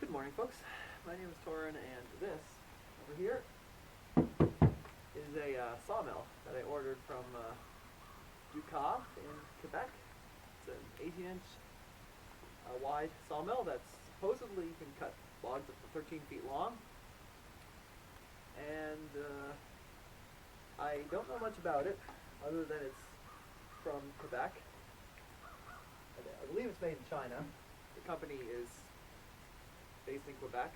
Good morning, folks. My name is Torin, and this over here is a sawmill that I ordered from Ducar in Quebec. It's an 18-inch wide sawmill that supposedly can cut logs up to 13 feet long. And I don't know much about it, other than it's from Quebec. I believe it's made in China. The company is based in Quebec.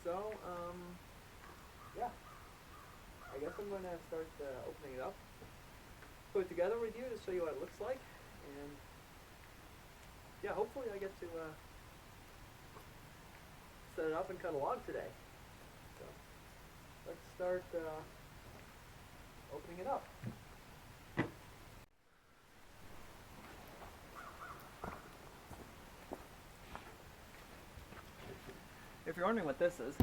So, yeah. I guess I'm going to start opening it up, put it together with you to show you what it looks like, and yeah, hopefully I get to set it up and cut a log today. So, let's start opening it up. If you're wondering what this is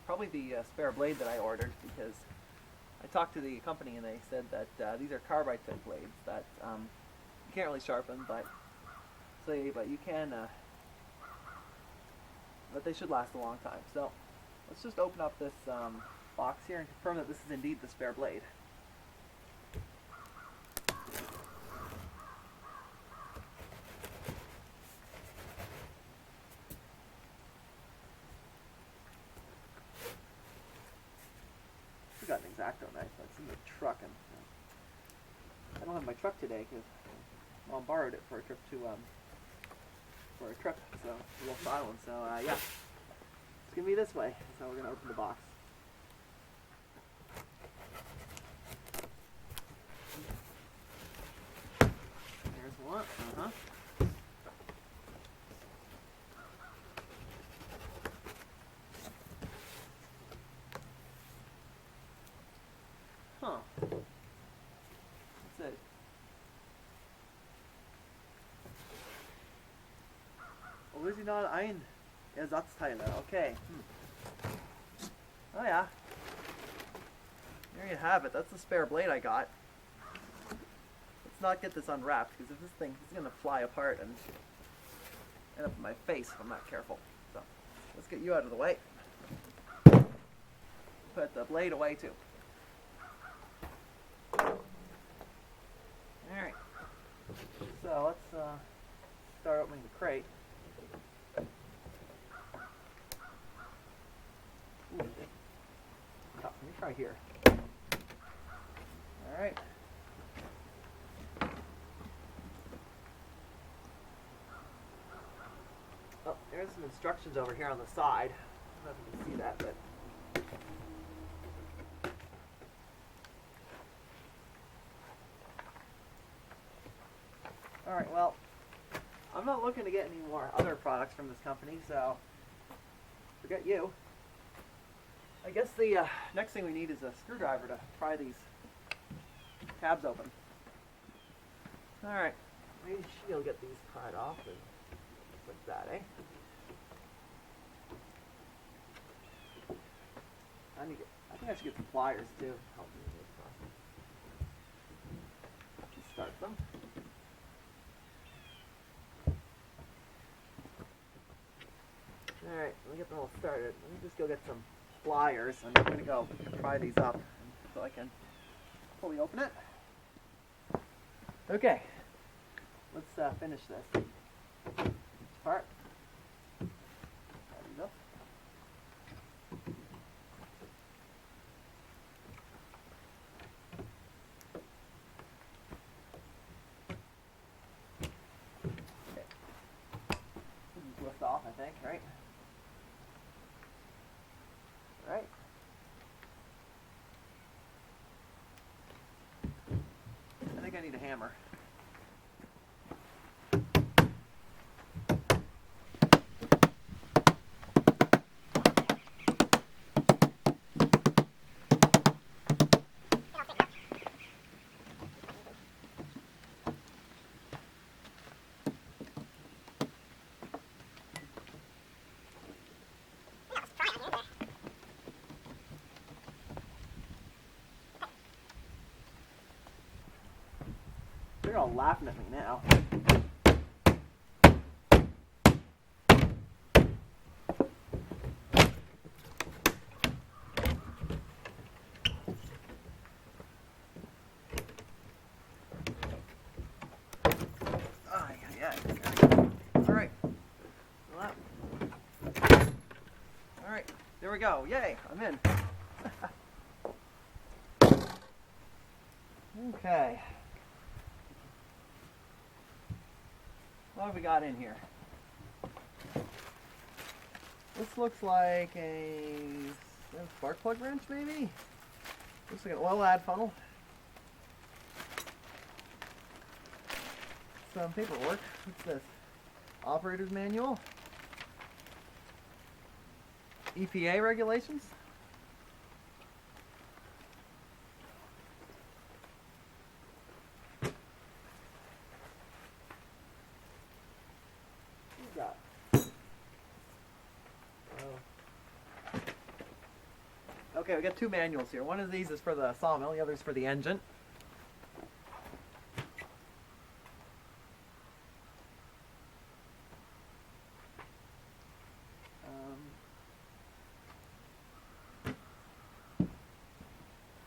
probably the spare blade that I ordered, because I talked to the company and they said that these are carbide tip blades that you can't really sharpen, but you can, but they should last a long time. So let's just open up this box here and confirm that this is indeed the spare blade. I got an X-Acto knife that's in the truck, and I don't have my truck today because Mom borrowed it for a trip to so Wolf Island. So yeah, it's gonna be this way. So we're gonna open the box. There's one. Huh. That's it. Original ein Ersatzteile. Okay. Oh yeah. There you have it. That's the spare blade I got. Let's not get this unwrapped, because if this thing is going to fly apart and end up in my face if I'm not careful. So let's get you out of the way. Put the blade away too. Alright, so let's start opening the crate. Ooh, tough. Let me try here. Alright. Oh, there's some instructions over here on the side. I don't know if you can see that, but alright, well, I'm not looking to get any more other products from this company, so forget you. I guess the next thing we need is a screwdriver to pry these tabs open. Alright, maybe she'll get these pried off and like that, eh? I think I should get some pliers too. Help me with this process. Just start them. Alright, let me get them all started. Let me just go get some pliers, and I'm going to go pry these up so I can fully open it. Okay, let's finish this part. There we go. Okay. These lift off, I think, right? Right. I think I need a hammer. They're all laughing at me now. we go. Yay, I'm in. Okay. What have we got in here? This looks like a spark plug wrench, maybe? Looks like an oil add funnel. Some paperwork. What's this? Operator's manual. EPA regulations. What's that? Okay, we got two manuals here. One of these is for the sawmill, the other is for the engine.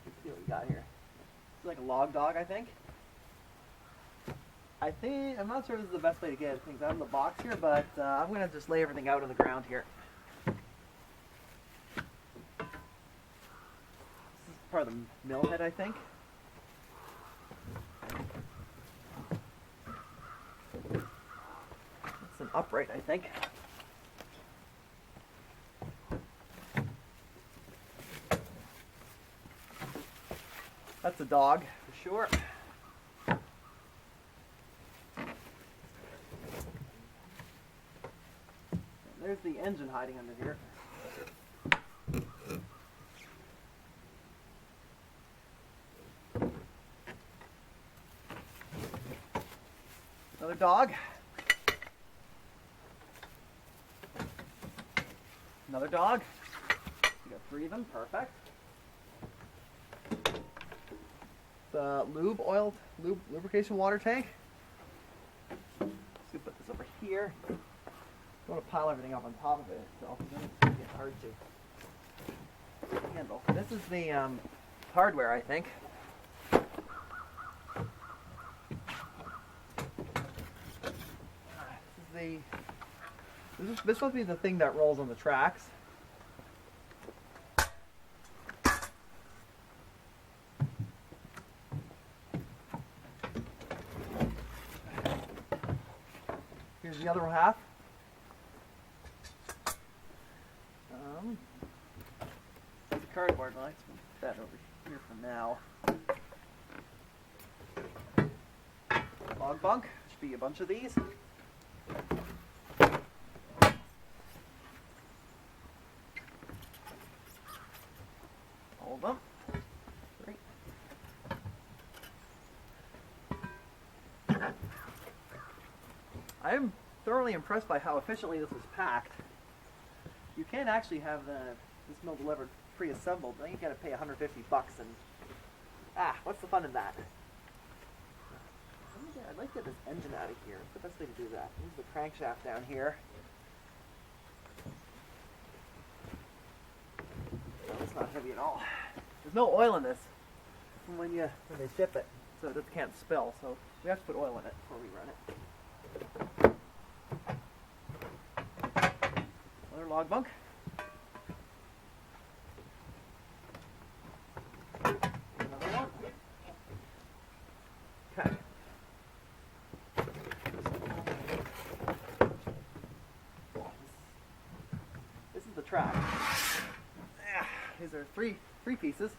Let's see what we got here. It's like a log dog, I think. I'm not sure this is the best way to get things out of the box here, but I'm going to just lay everything out on the ground here. Part of the mill head, I think. It's an upright, I think. That's a dog, for sure. And there's the engine hiding under here. Another dog. Another dog. We got 3 of them, perfect. The lubrication water tank. Let's put this over here. Don't want to pile everything up on top of it, so it's get hard to handle. This is the hardware, I think. This is supposed to be the thing that rolls on the tracks. Here's the other half. The cardboard. Let's put that over here for now. Log bunk. Should be a bunch of these. Hold them. Great. I am thoroughly impressed by how efficiently this was packed. You can actually have this mill delivered pre-assembled. Then you got to pay $150 and what's the fun in that? I'd like to get this engine out of here. What's the best way to do that? Use the crankshaft down here. No, it's not heavy at all. There's no oil in this when they ship it, so it can't spill. So we have to put oil in it before we run it. Another log bunk. Another one. Okay. This is the track. These are three pieces.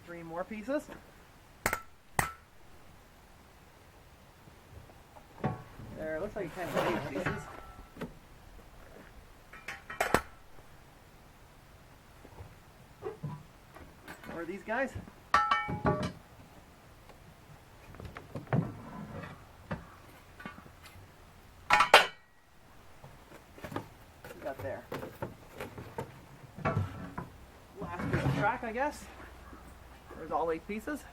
Three more pieces. There, looks like you kind of 8 pieces. More of these guys. There. Last piece of track, I guess. There's all 8 pieces.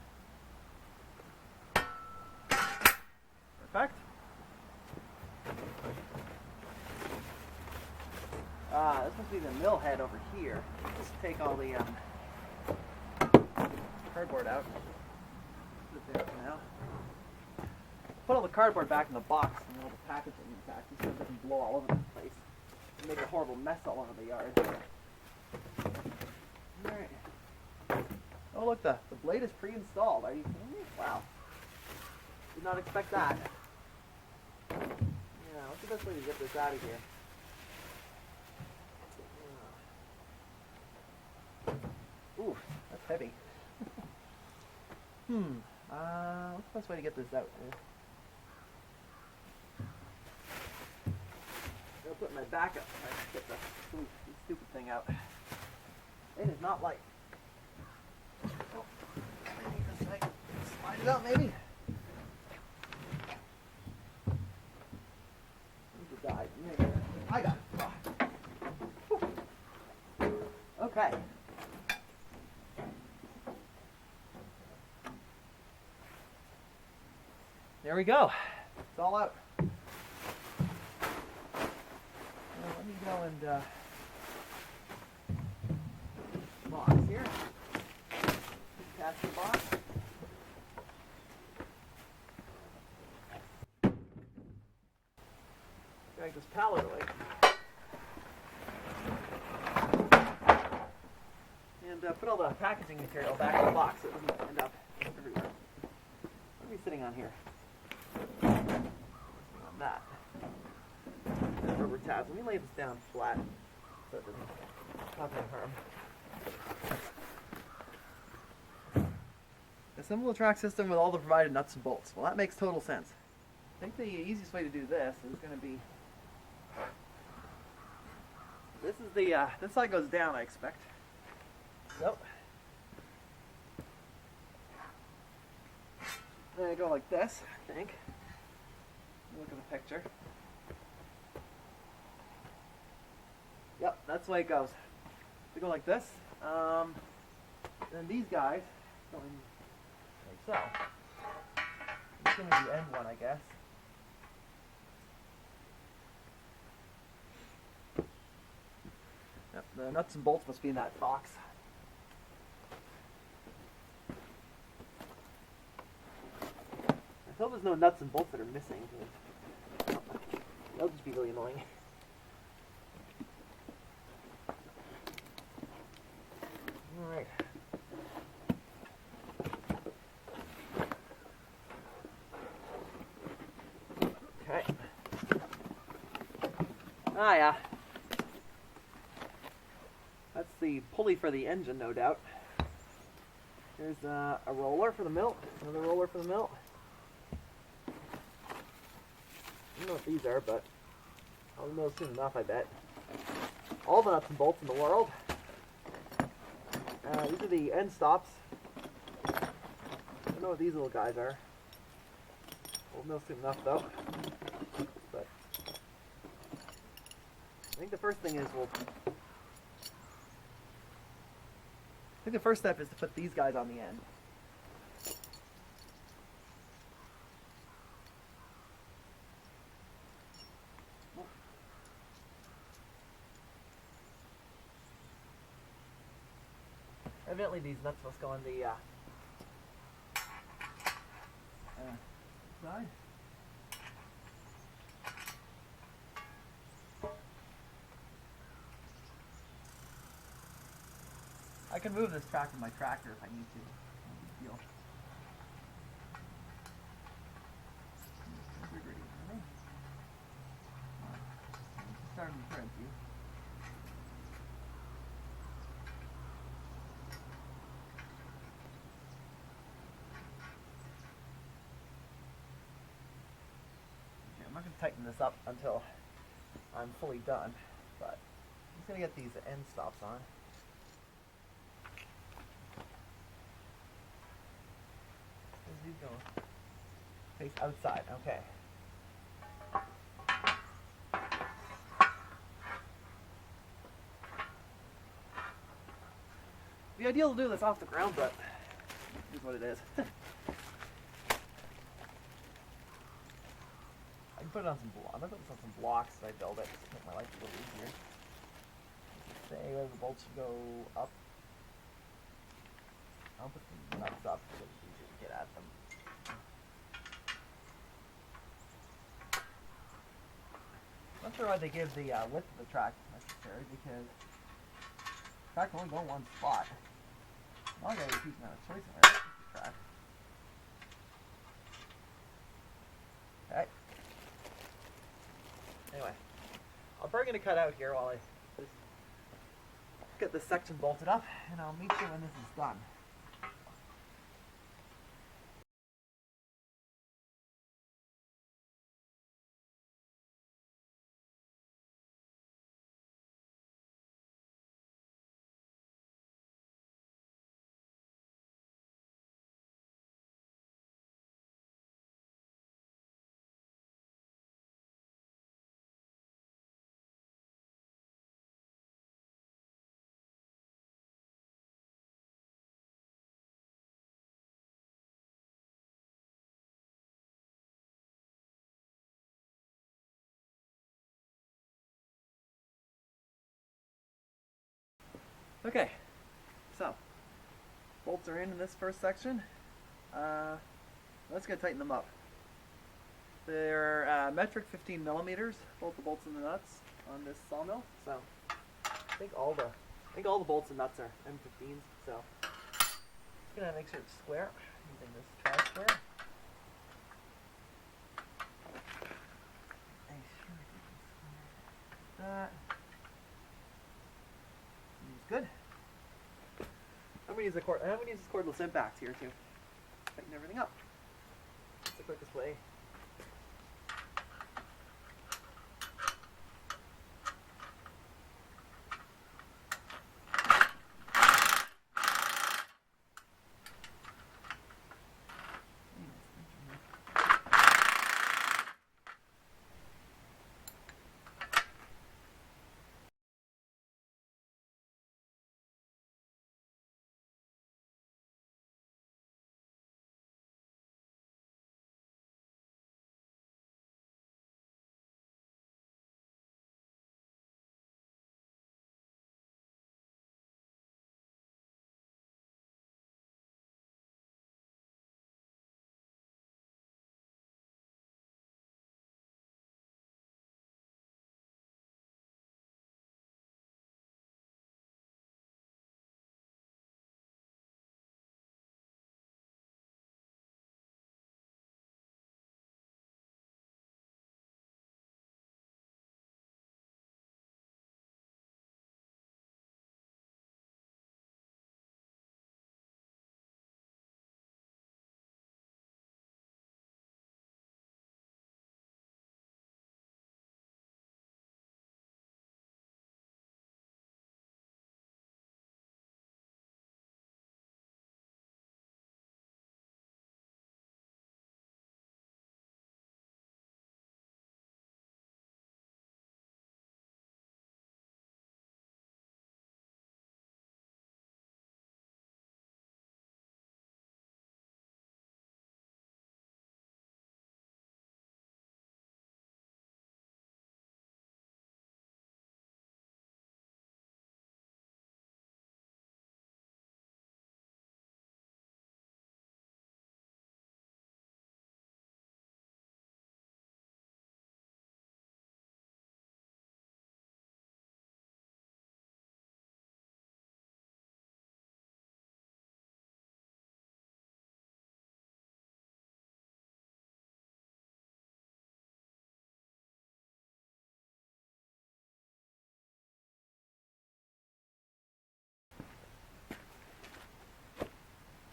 Perfect. This must be the mill head over here. Just take all the cardboard out. there for now. Put all the cardboard back in the box and all the packaging back so it doesn't blow all over the place. And make a horrible mess all over the yard. Alright. Oh look, the blade is pre-installed. Are you kidding me? Wow. Did not expect that. Yeah, what's the best way to get this out of here? Ooh, that's heavy. What's the best way to get this out? I'll put my back up so I can get the stupid thing out. It is not light. Oh, I need this thing. Slide it out, maybe. Need to die. I got it. Oh. Okay. There we go. It's all out. Well, let me go and box here. Pass the box. Drag this pallet away. And put all the packaging material back in the box so it doesn't end up everywhere. What are we sitting on here? On that. And rubber tabs. Let me lay this down flat so it doesn't cause any harm. Assemble the track system with all the provided nuts and bolts. Well, that makes total sense. I think the easiest way to do this is going to be... This is the, this side goes down, I expect. So, then I go like this, I think. Look at the picture. Yep, that's the way it goes. We go like this. Then these guys go in like so. It's going to be the end one, I guess. Yep, the nuts and bolts must be in that box. I hope there's no nuts and bolts that are missing. That'll just be really annoying. Alright. Okay. Ah, yeah. That's the pulley for the engine, no doubt. There's a roller for the mill, another roller for the mill. I don't know what these are, but I'll know soon enough, I bet. All the nuts and bolts in the world. These are the end stops. I don't know what these little guys are. We'll know soon enough, though. But I think the first thing is I think the first step is to put these guys on the end. Evidently these nuts must go on the side. I can move this track with my tractor if I need to. No big deal. Starting the thread, see? Okay, I'm not going to tighten this up until I'm fully done, but I'm just going to get these end stops on. These go face outside, okay. It'd be ideal to do this off the ground, but this is what it is. I can put it on some blocks. I'm gonna put this on some blocks as I build it to make my life a little easier. Say where the bolts should go up. I'll put the nuts up so it's easier to get at them. sure why they give the width of the track necessary, because the track can only go in one spot. Not gonna have a huge amount of choice in where to put the track. Okay. Anyway, I'm probably gonna cut out here while I just get this section bolted up, and I'll meet you when this is done. Okay, so bolts are in this first section. Let's go tighten them up. They're metric 15 millimeters, both the bolts and the nuts on this sawmill. So I think all the bolts and nuts are M15s. So just gonna make sure it's square using this tri-square. Make sure it's square like that. Good. I'm gonna use this cordless impact here too. Tighten everything up. That's the quickest way.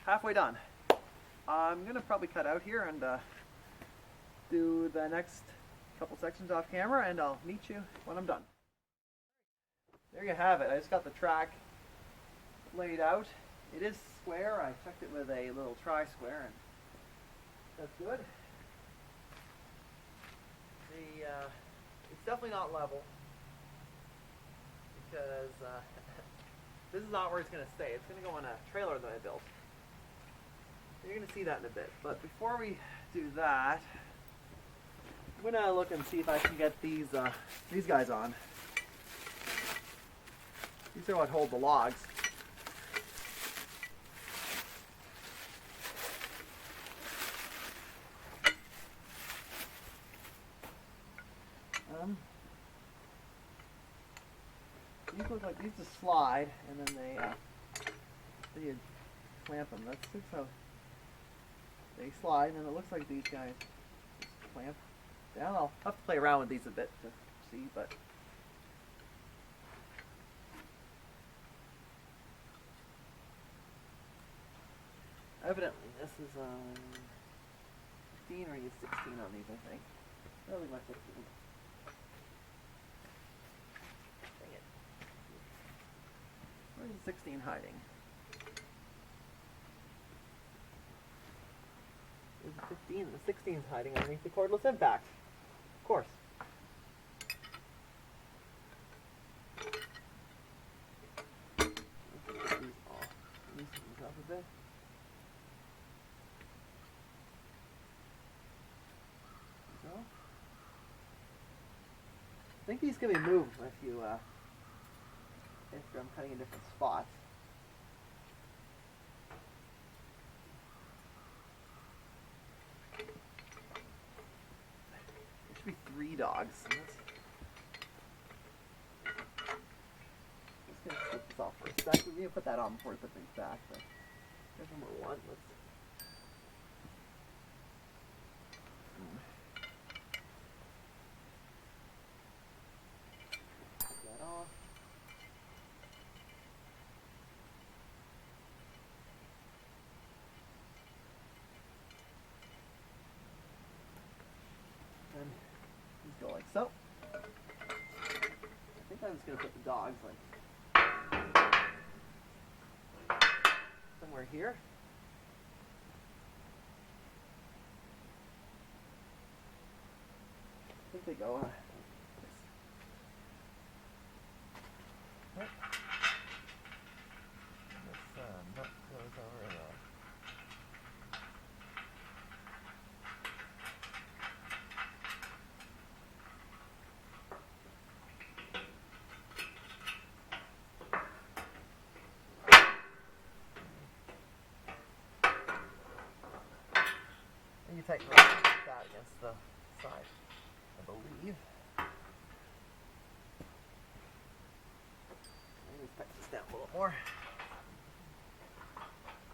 Halfway done. I'm gonna probably cut out here and do the next couple sections off camera, and I'll meet you when I'm done. There you have it. I just got the track laid out. It is square. I checked it with a little tri-square, and that's good. It's definitely not level, because this is not where it's going to stay. It's going to go on a trailer that I built. You're going to see that in a bit. But before we do that, I'm going to look and see if I can get these guys on. These are what hold the logs. these look like these just slide, and then then you clamp them. That's how they slide, and it looks like these guys just clamp down. I'll have to play around with these a bit to see, but evidently this is 15, or you 16 on these, I think. Probably my 15. Dang it. Where's the 16 hiding? There's the 15. The 16's hiding underneath the cordless impact. Of course. Loosen these up a bit. So, I think these can be moved if I'm cutting in different spots. There should be 3 dogs. So let's just slip this off for a second. We need to put that on before we put things back. But here's number 1. Let's take that off. And these go like so. I think I'm just going to put the dogs like somewhere here. I think they go like this. Right. This nut goes over the you tighten that against the side, I believe. Let me just tighten this down a little more.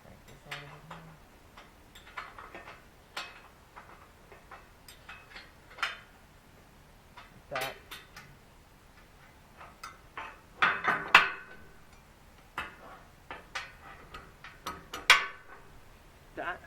Crank this out of here. Like that. That.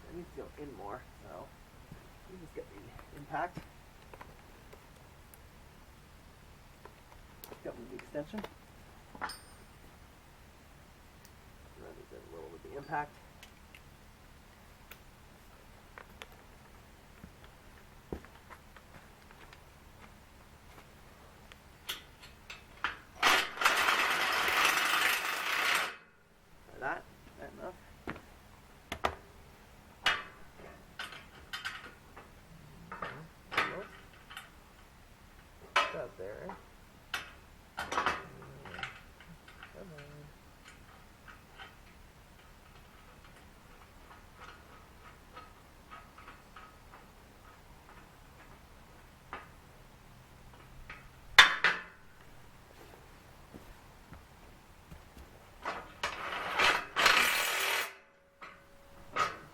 It needs to go in more, so we just get the impact. Got the extension. Run these in a little with the impact. That enough. That there.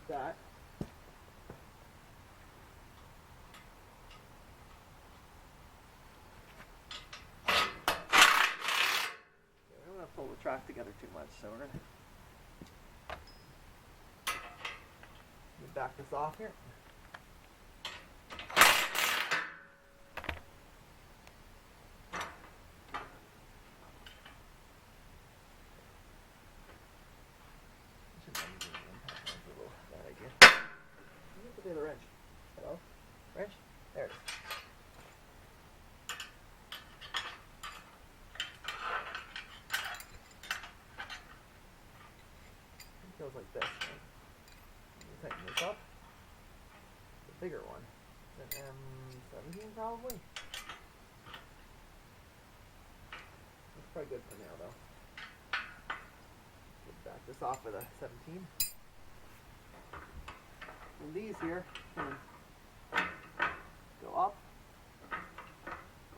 That. We don't want to pull the track together too much, so we're going to back this off here. The other wrench. Hello? Wrench? There it is. It goes like this, right? You tighten this up. The bigger one. probably. That's probably good for now, though. Back this off with a 17. And these here can go up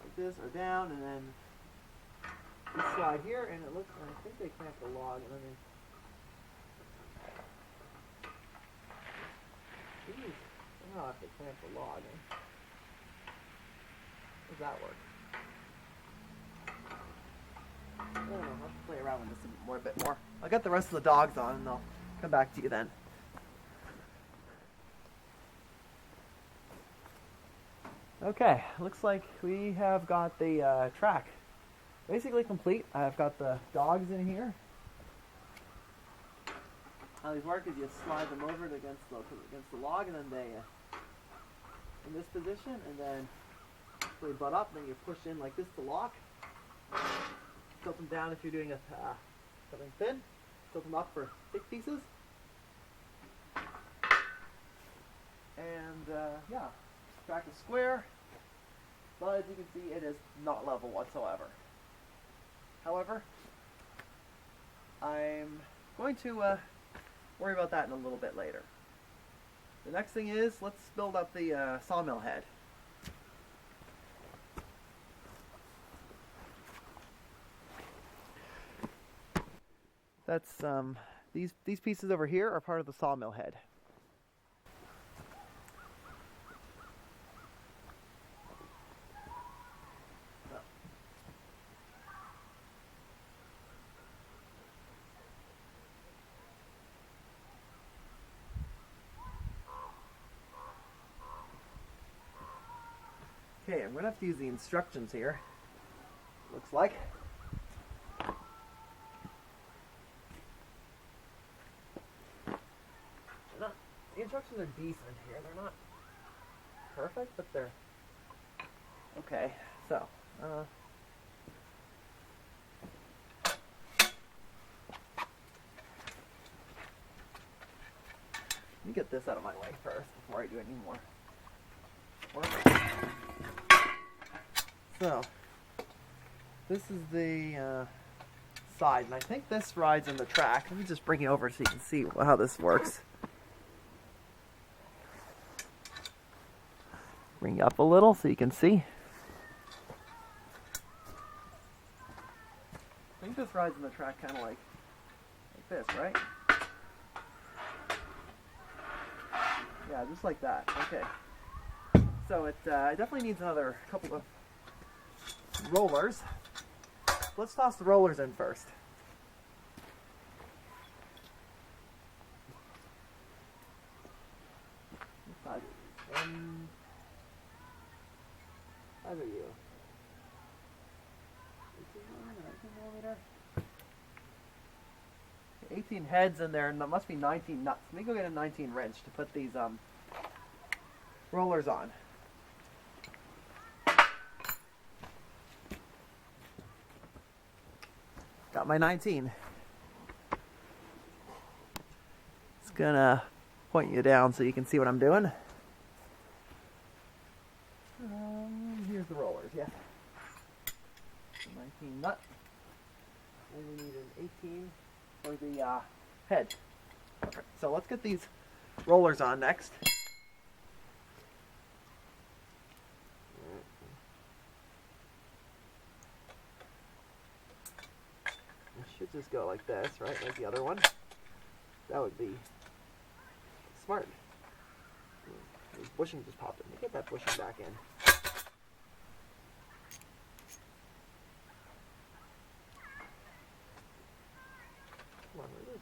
like this or down, and then this slide here, and it looks. And I think they clamp the log, and then they. These, I don't know if they clamp the log. Eh? How does that work? I don't know. I'll have to play around with this a bit more. I'll get the rest of the dogs on, and I'll come back to you then. Okay, looks like we have got the track basically complete. I've got the dogs in here. How these work is you slide them over against the log, and then they in this position, and then they butt up. Then you push in like this to lock. Tilt them down if you're doing something thin. Tilt them up for thick pieces. And yeah, track is square, but as you can see, it is not level whatsoever. However, I'm going to worry about that in a little bit later. The next thing is, let's build up the sawmill head. That's these pieces over here are part of the sawmill head. Okay, I'm going to have to use the instructions here, looks like. The instructions are decent here. They're not perfect, but they're okay. So, let me get this out of my way first before I do any more work. So, this is the side, and I think this rides in the track. Let me just bring you over so you can see how this works. Bring you up a little so you can see. I think this rides in the track kind of like this, right? Yeah, just like that. Okay. So it definitely needs another couple of rollers. Let's toss the rollers in first. How are you? 18 heads in there, and there must be 19 nuts. Let me go get a 19 wrench to put these rollers on. Got my 19. It's gonna point you down so you can see what I'm doing. Here's the rollers, yeah. 19 nut. And we need an 18 for the head. Okay, so let's get these rollers on next. It should just go like this, right? Like the other one. That would be smart. This bushing just popped in. Let me get that bushing back in. Come on, where is it?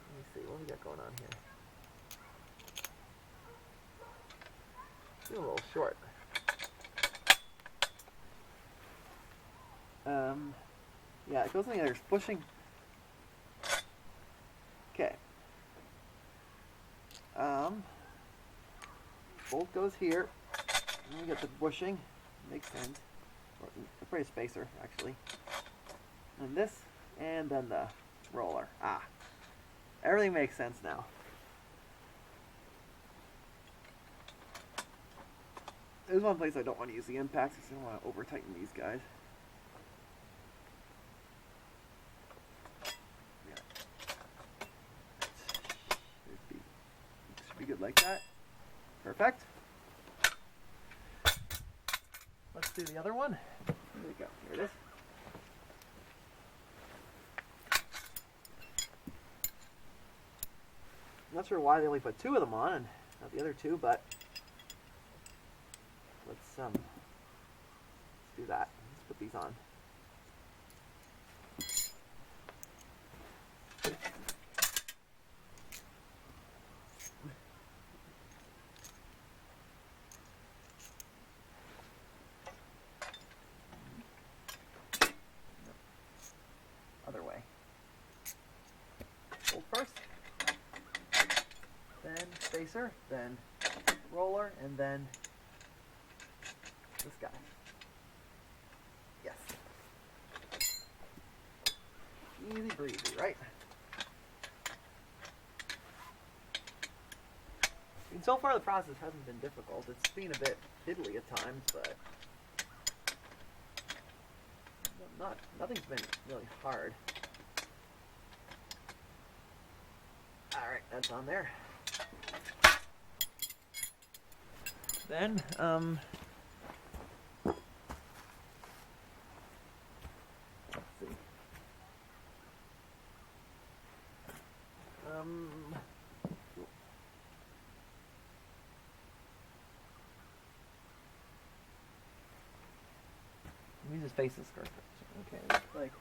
Let me see, what we got going on here? It's a little short. Yeah, it goes in there. Bushing. Okay. Bolt goes here. And we get the bushing. Makes sense. Or pretty spacer, actually. And this, and then the roller. Everything makes sense now. There's one place I don't want to use the impacts because I don't want to over tighten these guys. Yeah. Should be good like that. Perfect. Let's do the other one. Here we go. Here it is. I'm not sure why they only put 2 of them on and not the other 2, but let's do that. Let's put these on. Other way. Hold first, then spacer, then roller, and then this guy. Yes. Easy breezy, right? And so far the process hasn't been difficult. It's been a bit fiddly at times, but nothing's been really hard. Alright, that's on there. Then, let's see. Let me just face this skirt. Okay, like.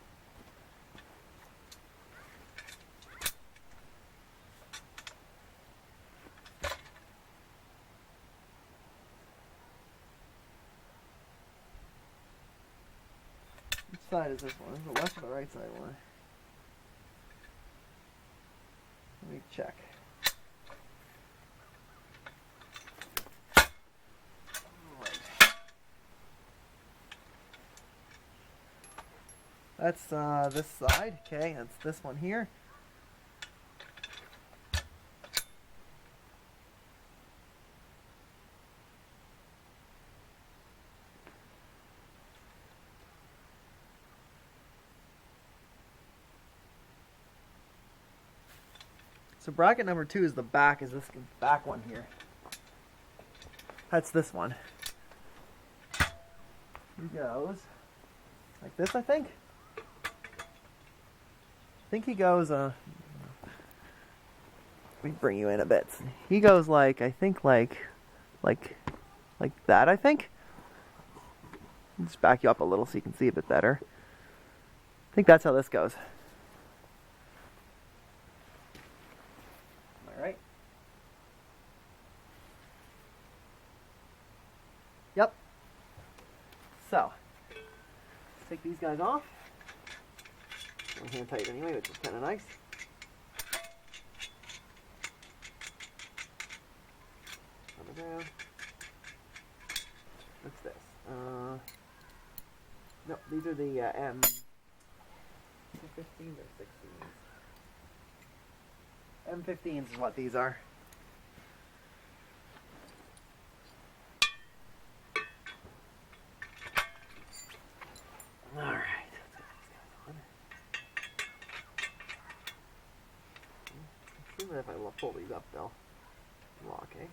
Which side is this one? Is it the left or the right side one? Let me check. That's this side, okay, that's this one here. So bracket number 2 is the back, is this back one here. That's this one. He goes like this, I think. I think he goes, let me bring you in a bit. He goes like, I think like that, I think. I'll just back you up a little so you can see a bit better. I think that's how this goes. Am I right? Yep. So, let's take these guys off. I'm hand tight anyway, which is kind of nice. Rubber down. What's this? No, these are the M15s or 16s. M15s is what these are. All right. Even if I pull these up, they'll lock, eh?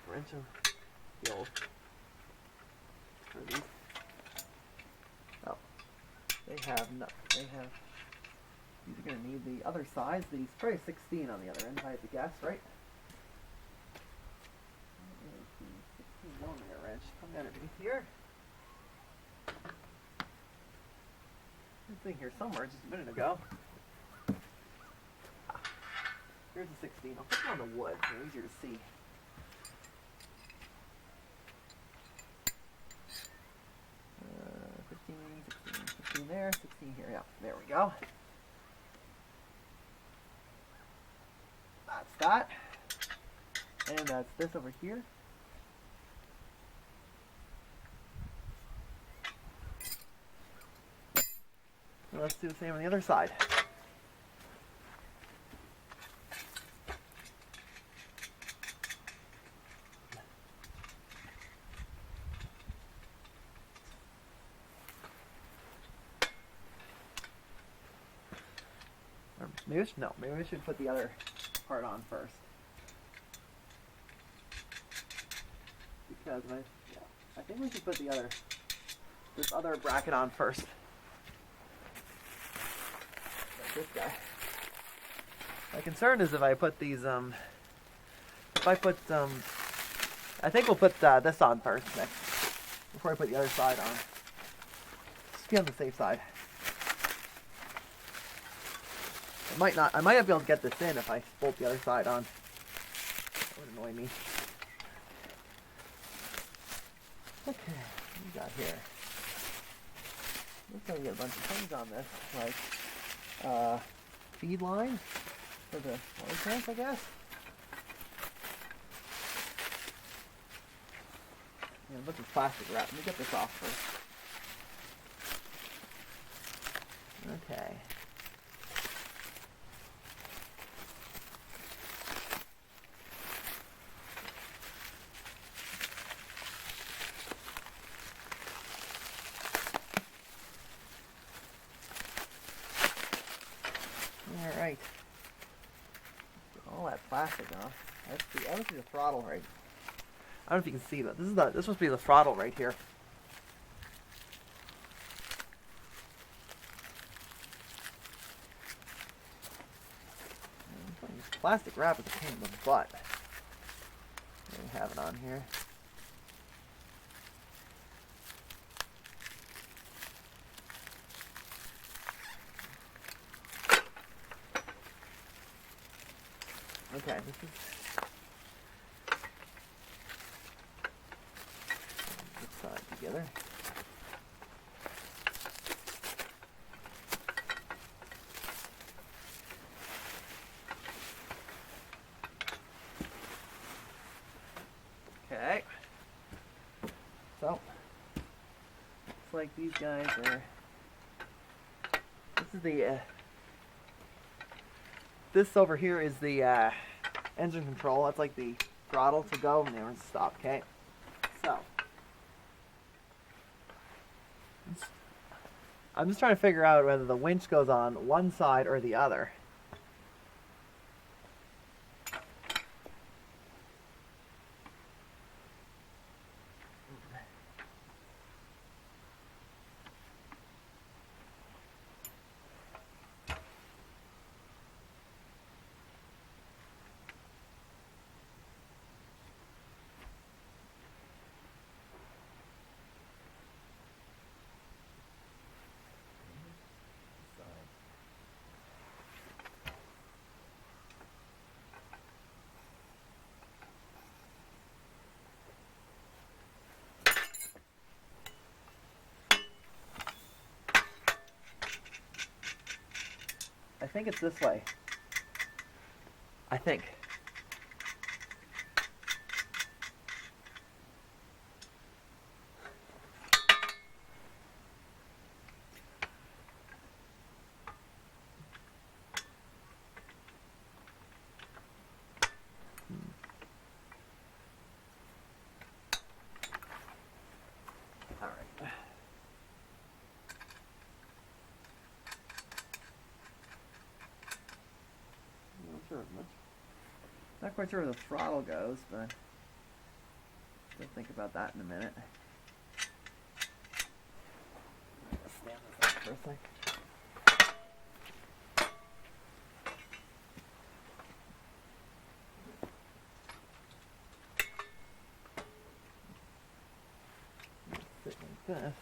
Wrench them. The old. What are these? Oh, they have no. They have. These are going to need the other size. These probably 16 on the other end, if I had to guess, right? 16mm wrench. Come underneath here. Thing here somewhere just a minute ago. Here's a 16. I'll put it on the wood. It's easier to see. Uh, 15, 16, 16 there, 16 here. Yeah, there we go. That's that. And that's this over here. Let's do the same on the other side. maybe we should put the other part on first. Because I think we should put this other bracket on first. Like this guy. My concern is if I put these, I think we'll put this on first next, before I put the other side on. Just be on the safe side. I might not be able to get this in if I bolt the other side on. That would annoy me. Okay, what we got here? Looks like we got a bunch of things on this, like feed line for the water tank, I guess. Yeah, a bunch of plastic wrap. Let me get this off first. Okay. Alright. All that plastic off. That must be the throttle right. I don't know if you can see, but this must be the throttle right here. Plastic wrap is a pain in the butt. There we have it on here. Okay, this is this side together. Okay. So, looks like these guys are. This is the. This over here is the engine control. That's like the throttle to go and then stop. Okay. So, I'm just trying to figure out whether the winch goes on one side or the other. I think it's this way. I think. All right. Not quite sure where the throttle goes, but we'll think about that in a minute. Stand this up for a sec. Sit like this.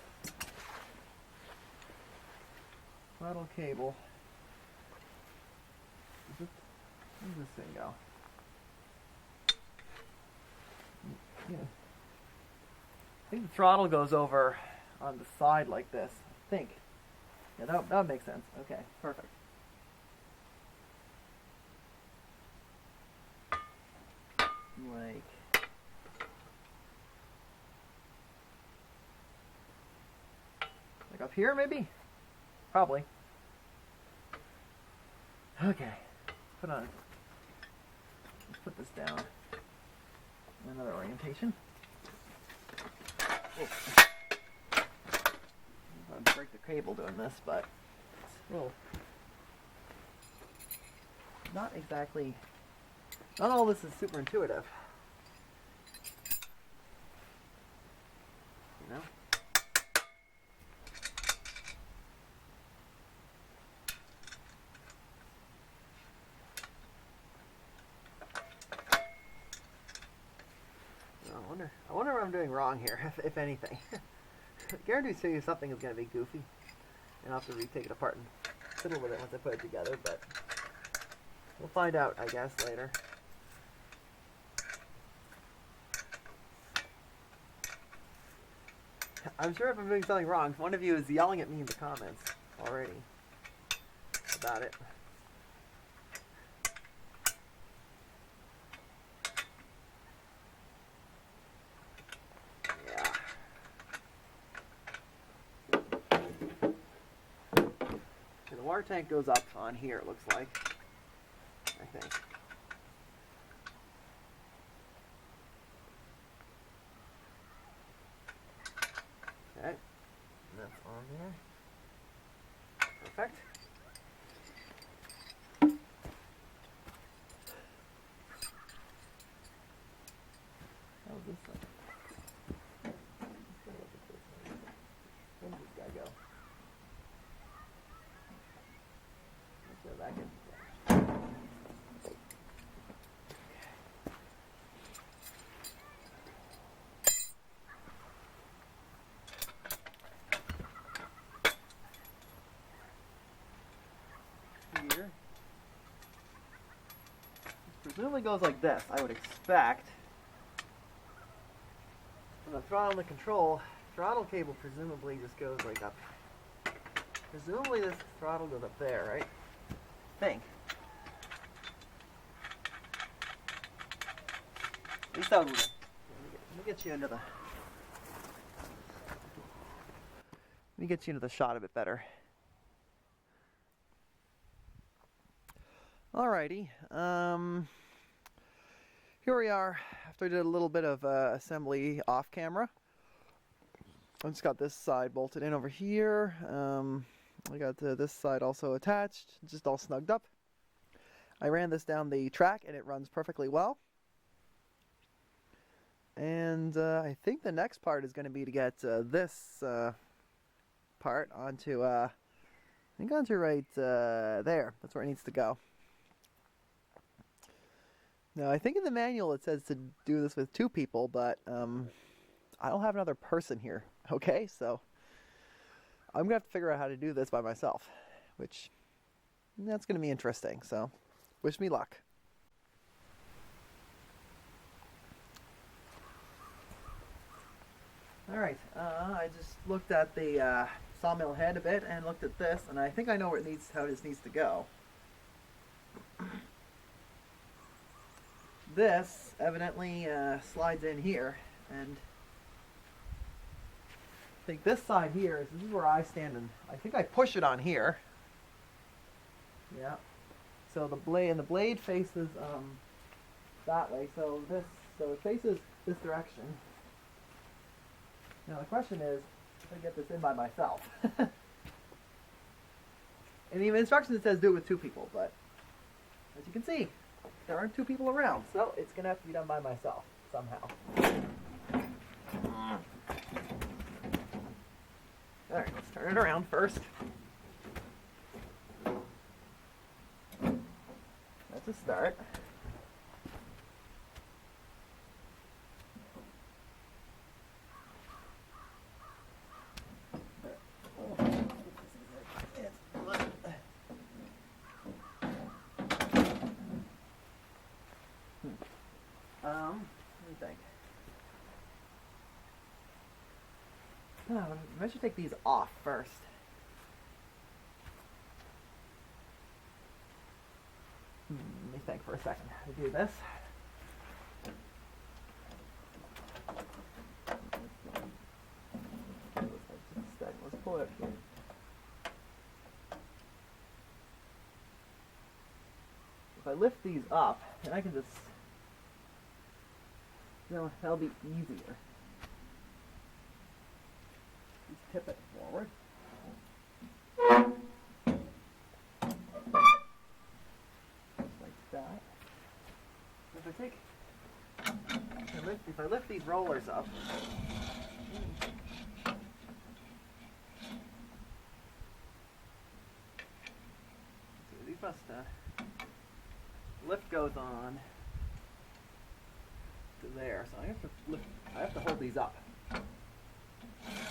Throttle cable. Where does this thing go? Yeah. I think the throttle goes over on the side like this. I think. Yeah, that makes sense. Okay, perfect. Like up here, maybe? Probably. Okay. Let's put this down. Another orientation. I'd break the cable doing this, but it's a little not exactly, not all this is super intuitive. You know? I wonder what I'm doing wrong here, if anything. I guarantee you something is going to be goofy, and I'll have to retake it apart and fiddle with it once I put it together, but we'll find out, I guess, later. I'm sure if I'm doing something wrong, one of you is yelling at me in the comments already about it. The water tank goes up on here, it looks like, I think. Okay, that's on there. Perfect. How's this thing? Let's go look at this one. Where did this guy go? Let's go back in. Here. This presumably goes like this, I would expect. From the throttle and the control, throttle cable presumably just goes like up. Presumably this throttle goes up there, right? I think. At least that would. Let me get you into the. Let me get you into the shot a bit better. Alrighty. Here we are. After I did a little bit of assembly off camera, I just got this side bolted in over here. I got this side also attached, just all snugged up. I ran this down the track and it runs perfectly well. And I think the next part is going to be to get this part onto, I think onto right there. That's where it needs to go. Now, I think in the manual it says to do this with 2 people, but I don't have another person here, okay? So I'm going to have to figure out how to do this by myself, which that's going to be interesting, so wish me luck. Alright, I just looked at the sawmill head a bit and looked at this, and I think I know where it needs, how this needs to go. This evidently slides in here, and I think this side here, this is where I stand, and I think I push it on here. Yeah. So the blade faces that way. So it faces this direction. Now the question is, how to get this in by myself? In the instructions it says do it with 2 people, but as you can see, there aren't 2 people around, so it's going to have to be done by myself, somehow. Alright, let's turn it around first. That's a start. Let me think. I should take these off first. Let me think for a second. I do this. Let's pull it up here. If I lift these up, then I can just, that'll be easier. Just tip it forward. Just if I lift these rollers up, these must lift goes on to there, so I have to hold these up.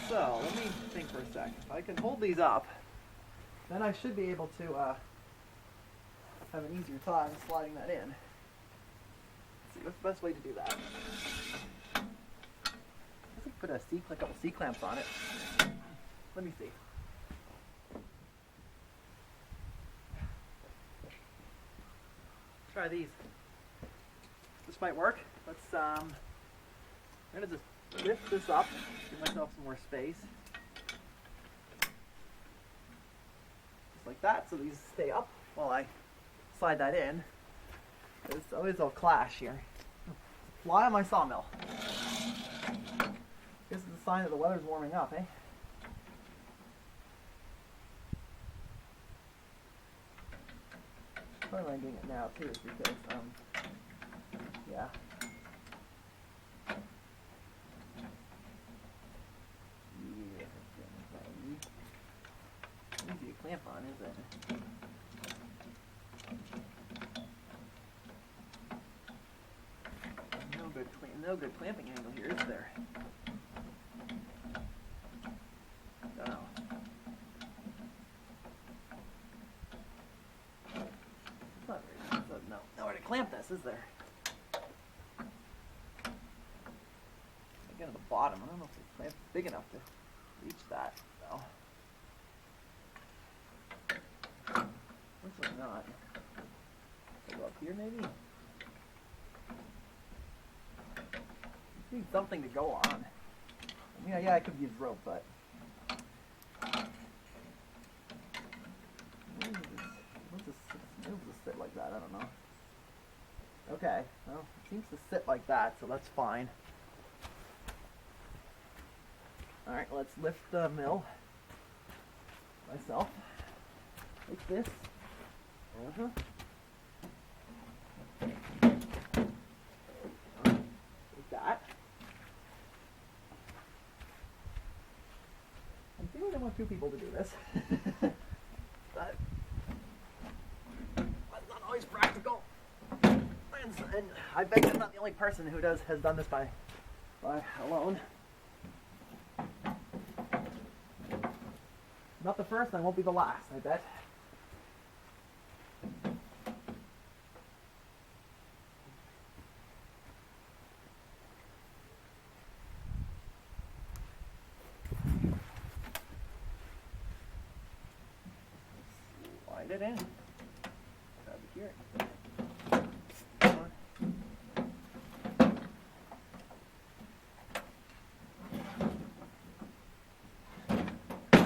So let me think for a sec. If I can hold these up, then I should be able to have an easier time sliding that in. Let's see, what's the best way to do that? I guess I could put a couple C clamps on it. Let me see. Try these. This might work. Let's I'm gonna just lift this up, give myself some more space. Just like that, so these stay up while I slide that in. It's always a clash here. Fly on my sawmill. This is a sign that the weather's warming up, eh? Part of why I'm doing it now too is because, yeah. Easy to clamp on, is it? No good clamping angle here, is there? Don't know. It's not very good. Nowhere to clamp this, is there? Again, at the bottom, I don't know if the clamp's big enough to reach that, though. Looks like not. Go up here, maybe? Need something to go on. I mean, yeah, I could use rope, but where does this sit like that? I don't know. Okay, well, it seems to sit like that, so that's fine. All right, let's lift the mill myself like this. Like that. I'm thinking I want two people to do this. But that's not always practical. And I bet I'm not the only person who has done this by alone. Not the first, I won't be the last, I bet. Slide it in. Grab it here.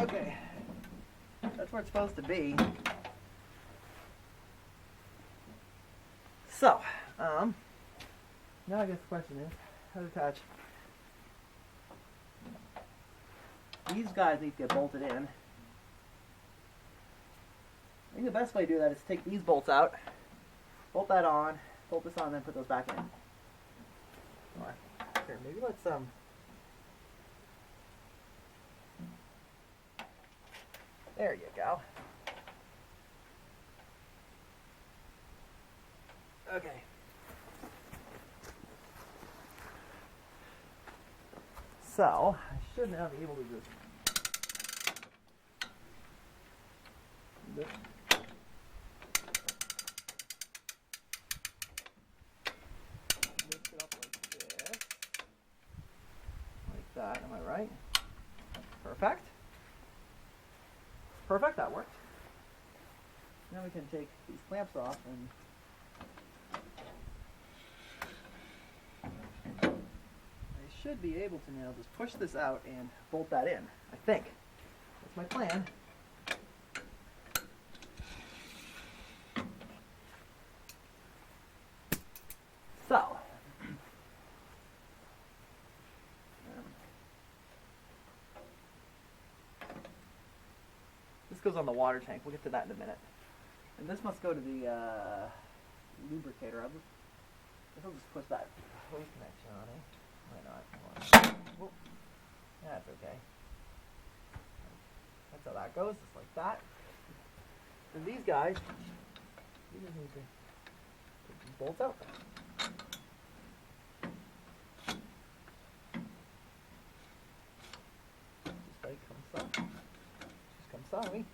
Okay. That's where it's supposed to be. So, now I guess the question is, how to attach. These guys need to get bolted in. I think the best way to do that is to take these bolts out, bolt that on, bolt this on, and then put those back in. Alright, here, maybe let's, there you go. Okay. So, I should now be able to just lift it up like this. Like that, am I right? Perfect. Perfect, that worked. Now we can take these clamps off and I should be able to now just push this out and bolt that in, I think. That's my plan. So, this goes on the water tank. We'll get to that in a minute. And this must go to the lubricator. I'll just push that hose connection on, eh? Why not? Come on. Whoa. That's okay. That's how that goes, just like that. And these guys, you just need to take these bolts out. Just like so. Just so, eh?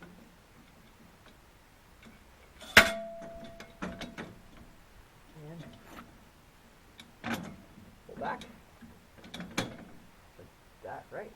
And pull back. Like that, right?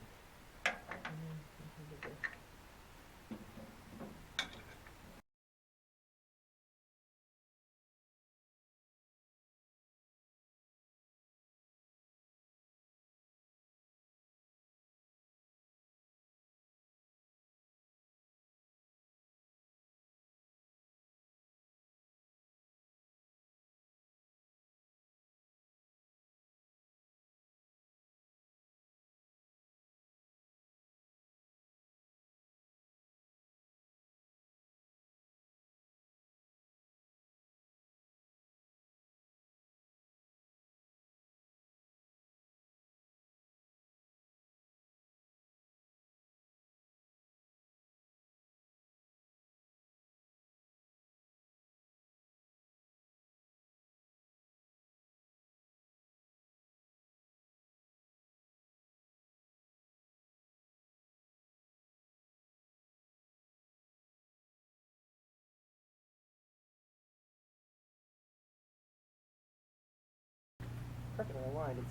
Perfectly aligned.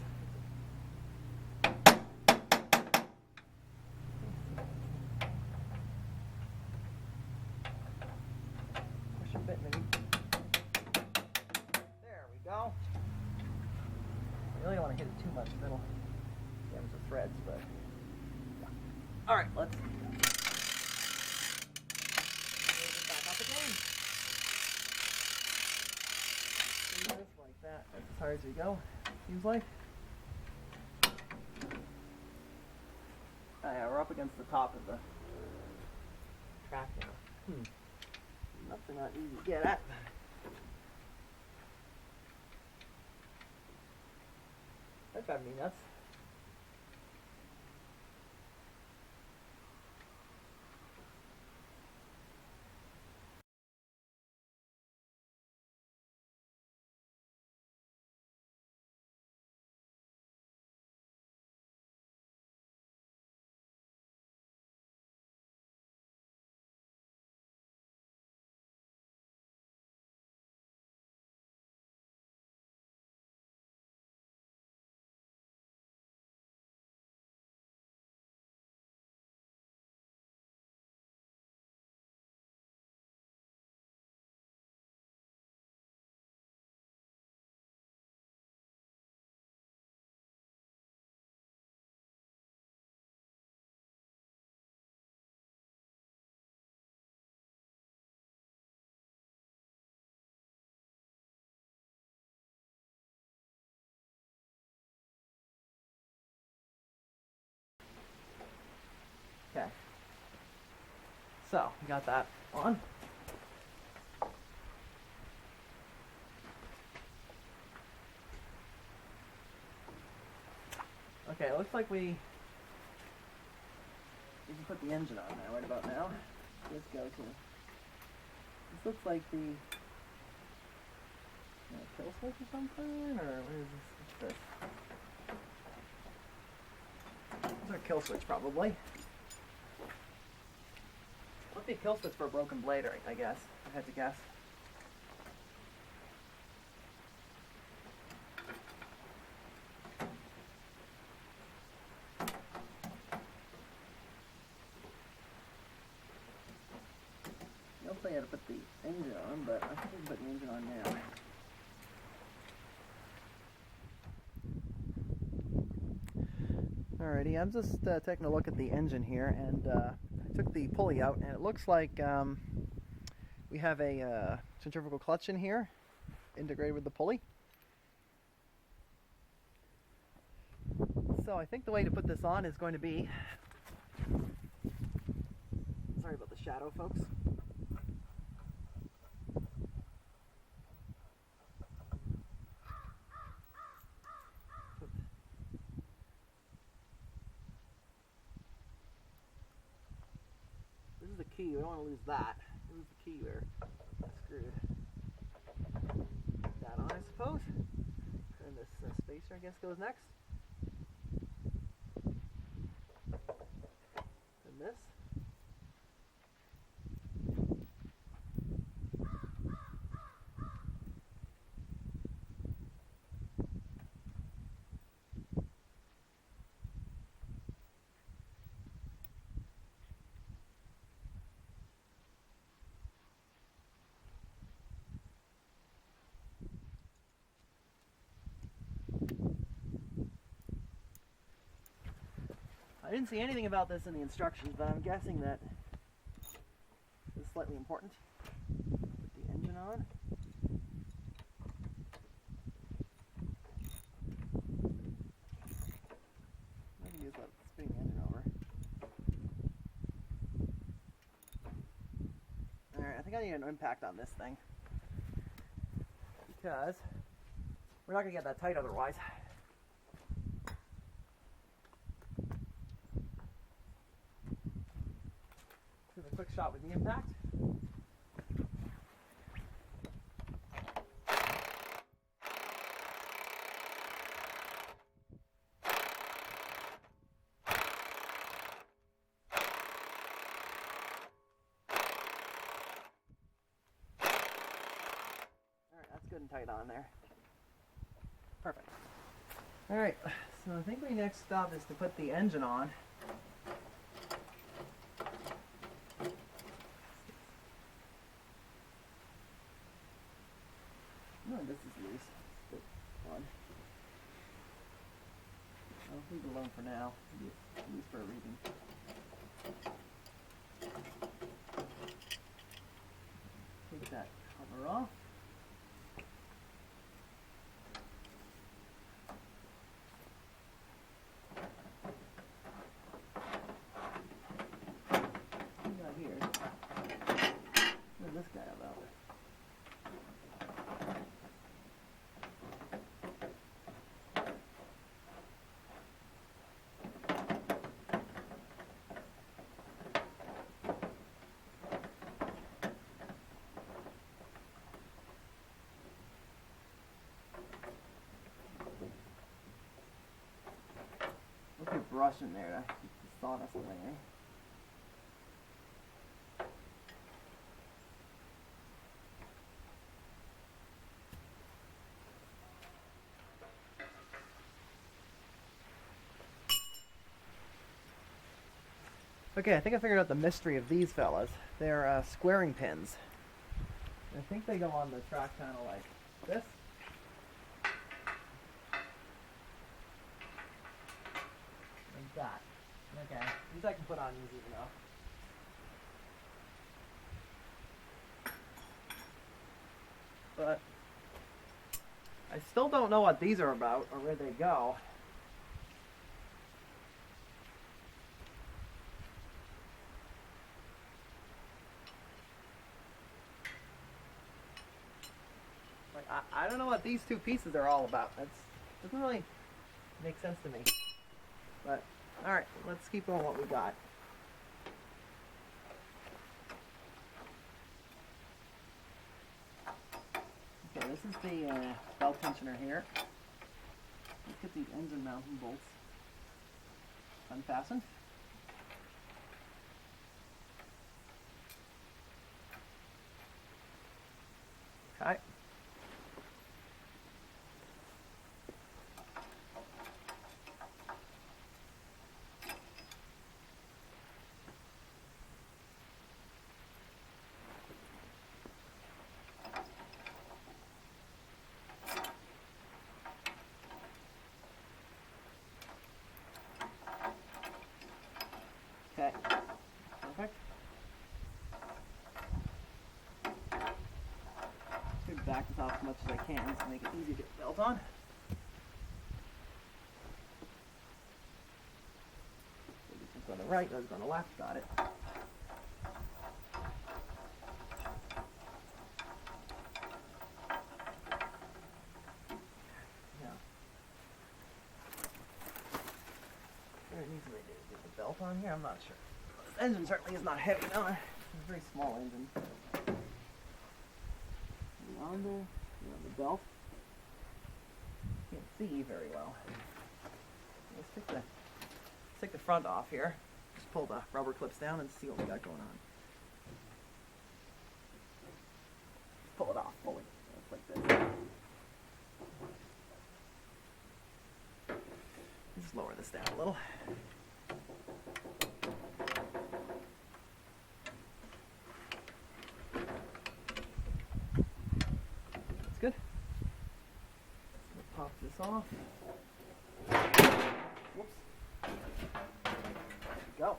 Push a bit, maybe. There we go. I really don't want to hit it too much, because it'll damage the threads, but yeah. Alright, let's raise it back up again. Just like that. That's as hard as we go, seems like. Yeah, we're up against the top of the track now. Nuts are not easy to get at. That's driving me nuts. Okay. So, we got that on. Okay, it looks like we can put the engine on now, right about now. Let's go to, this looks like the kill switch or something, or what is this? What's this? This is a kill switch, probably. Must be a kill switch for a broken blade, I guess. I had to guess. I'll tell you how to put the engine on, but I think we can put the engine on now. Alrighty, I'm just taking a look at the engine here, and I took the pulley out, and it looks like we have a centrifugal clutch in here, integrated with the pulley. So I think the way to put this on is going to be, sorry about the shadow, folks. key. We don't want to lose that. Lose the key, we're screwed. Put that on, I suppose. And this spacer, I guess, goes next. And this. I didn't see anything about this in the instructions, but I'm guessing that this is slightly important. Put the engine on. Maybe use that spinning engine over. Alright, I think I need an impact on this thing, because we're not going to get that tight otherwise. Do a quick shot with the impact. Alright, that's good and tight on there. Perfect. Alright, so I think my next stop is to put the engine on. No, this is loose. It's fun. I'll leave it alone for now. It's loose for a reason. Take that cover off. What do we got here? What is this guy about? Look at brush in there to keep the sawdust away. Okay, I think I figured out the mystery of these fellas. They're squaring pins. I think they go on the track kind of like this. Like that. Okay, these I can put on easy enough. But I still don't know what these are about or where they go. Like, I don't know what these two pieces are all about. That doesn't really make sense to me. But, alright, let's keep on what we got. Okay, this is the belt tensioner here. Let's get these engine mounting bolts unfastened. Okay. Okay, perfect. Just back this off as much as I can to make it easy to get the belt on. So this one's on the right, those on the left, got it. What it needs me to do? Get the belt on here? I'm not sure. This engine certainly is not heavy, no. a very small engine. On the belt. Can't see very well. Let's take the front off here. Just pull the rubber clips down and see what we got going on. Pull it off fully, like this. Just lower this down a little. That's good. Pop this off. Whoops. There we go.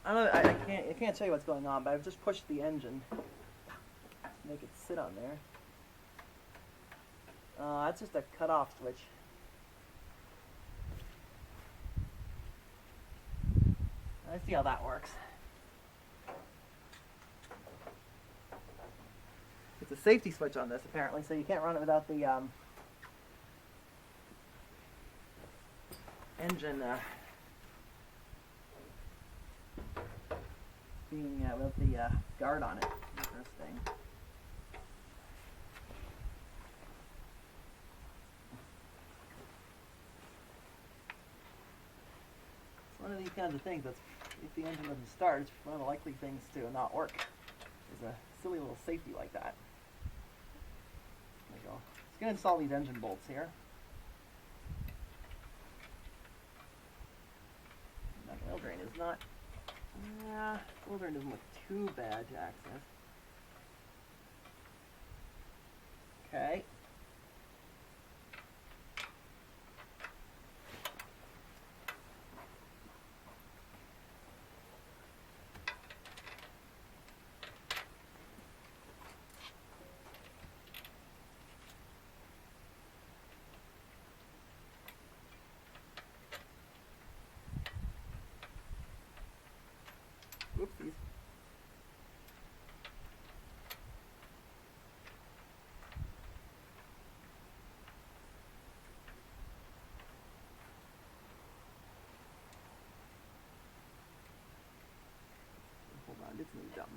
I don't know, I can't tell you what's going on, but I've just pushed the engine to make it sit on there. That's just a cut-off switch. Let's see how that works. It's a safety switch on this, apparently, so you can't run it without the engine being with the guard on it. Interesting. It's one of these kinds of things that's, if the engine doesn't start, it's one of the likely things to not work. There's a silly little safety like that. There we go. Let's go install these engine bolts here. That oil drain is not. Oil drain doesn't look too bad to access. Okay. Whoopsies. Hold on, it's moved up.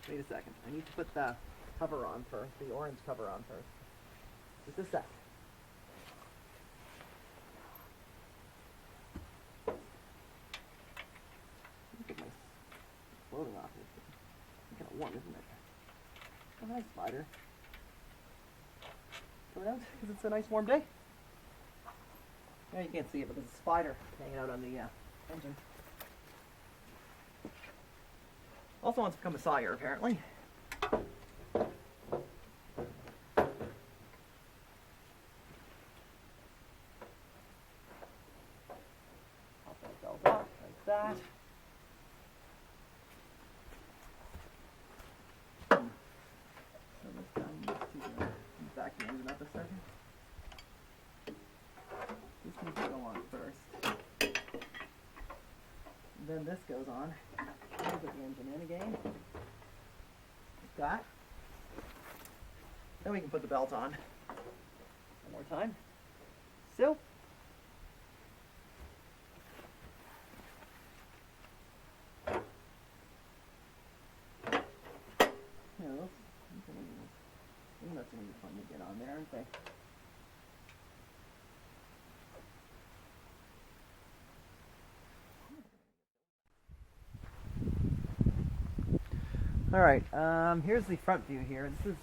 Wait a second. I need to put the cover on first, the orange cover on first. Just a sec. Floating off here. It's kind of warm, isn't it? Oh, nice spider. Coming out because it's a nice warm day. Yeah, you can't see it, but there's a spider hanging out on the engine. Also wants to become a sawyer, apparently. Pop that belt off like that. Back the engine up a second. This needs to go on first. And then this goes on. Put the engine in again. Like that. Then we can put the belt on. One more time. So. That's going to be fun to get on there, aren't they? Alright, here's the front view here. This is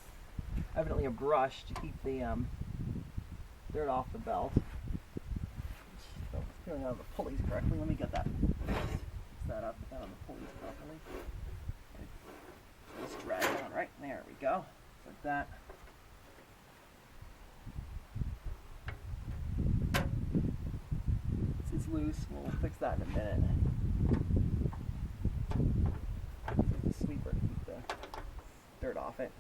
evidently a brush to keep the dirt off the belt. So it's peeling out of the pulleys correctly. Let me get that. Fix that up, put that on the pulleys properly. Just drag it on right there. We go. Like that. It's loose. We'll fix that in a minute. The sweeper to keep the dirt off it.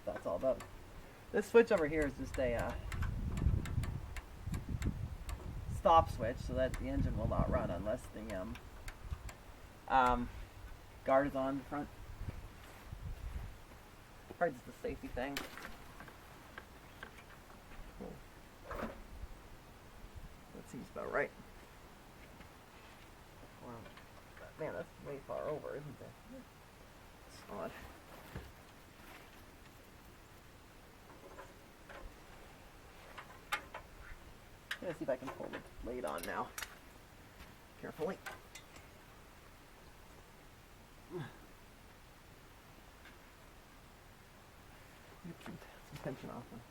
That's all about it. This switch over here is just a stop switch so that the engine will not run unless the guard is on the front. Probably just a safety thing. seems about right. Wow. Man, that's way far over, isn't it? It's odd. I'm gonna see if I can pull the blade on now. Carefully. Get some tension off them.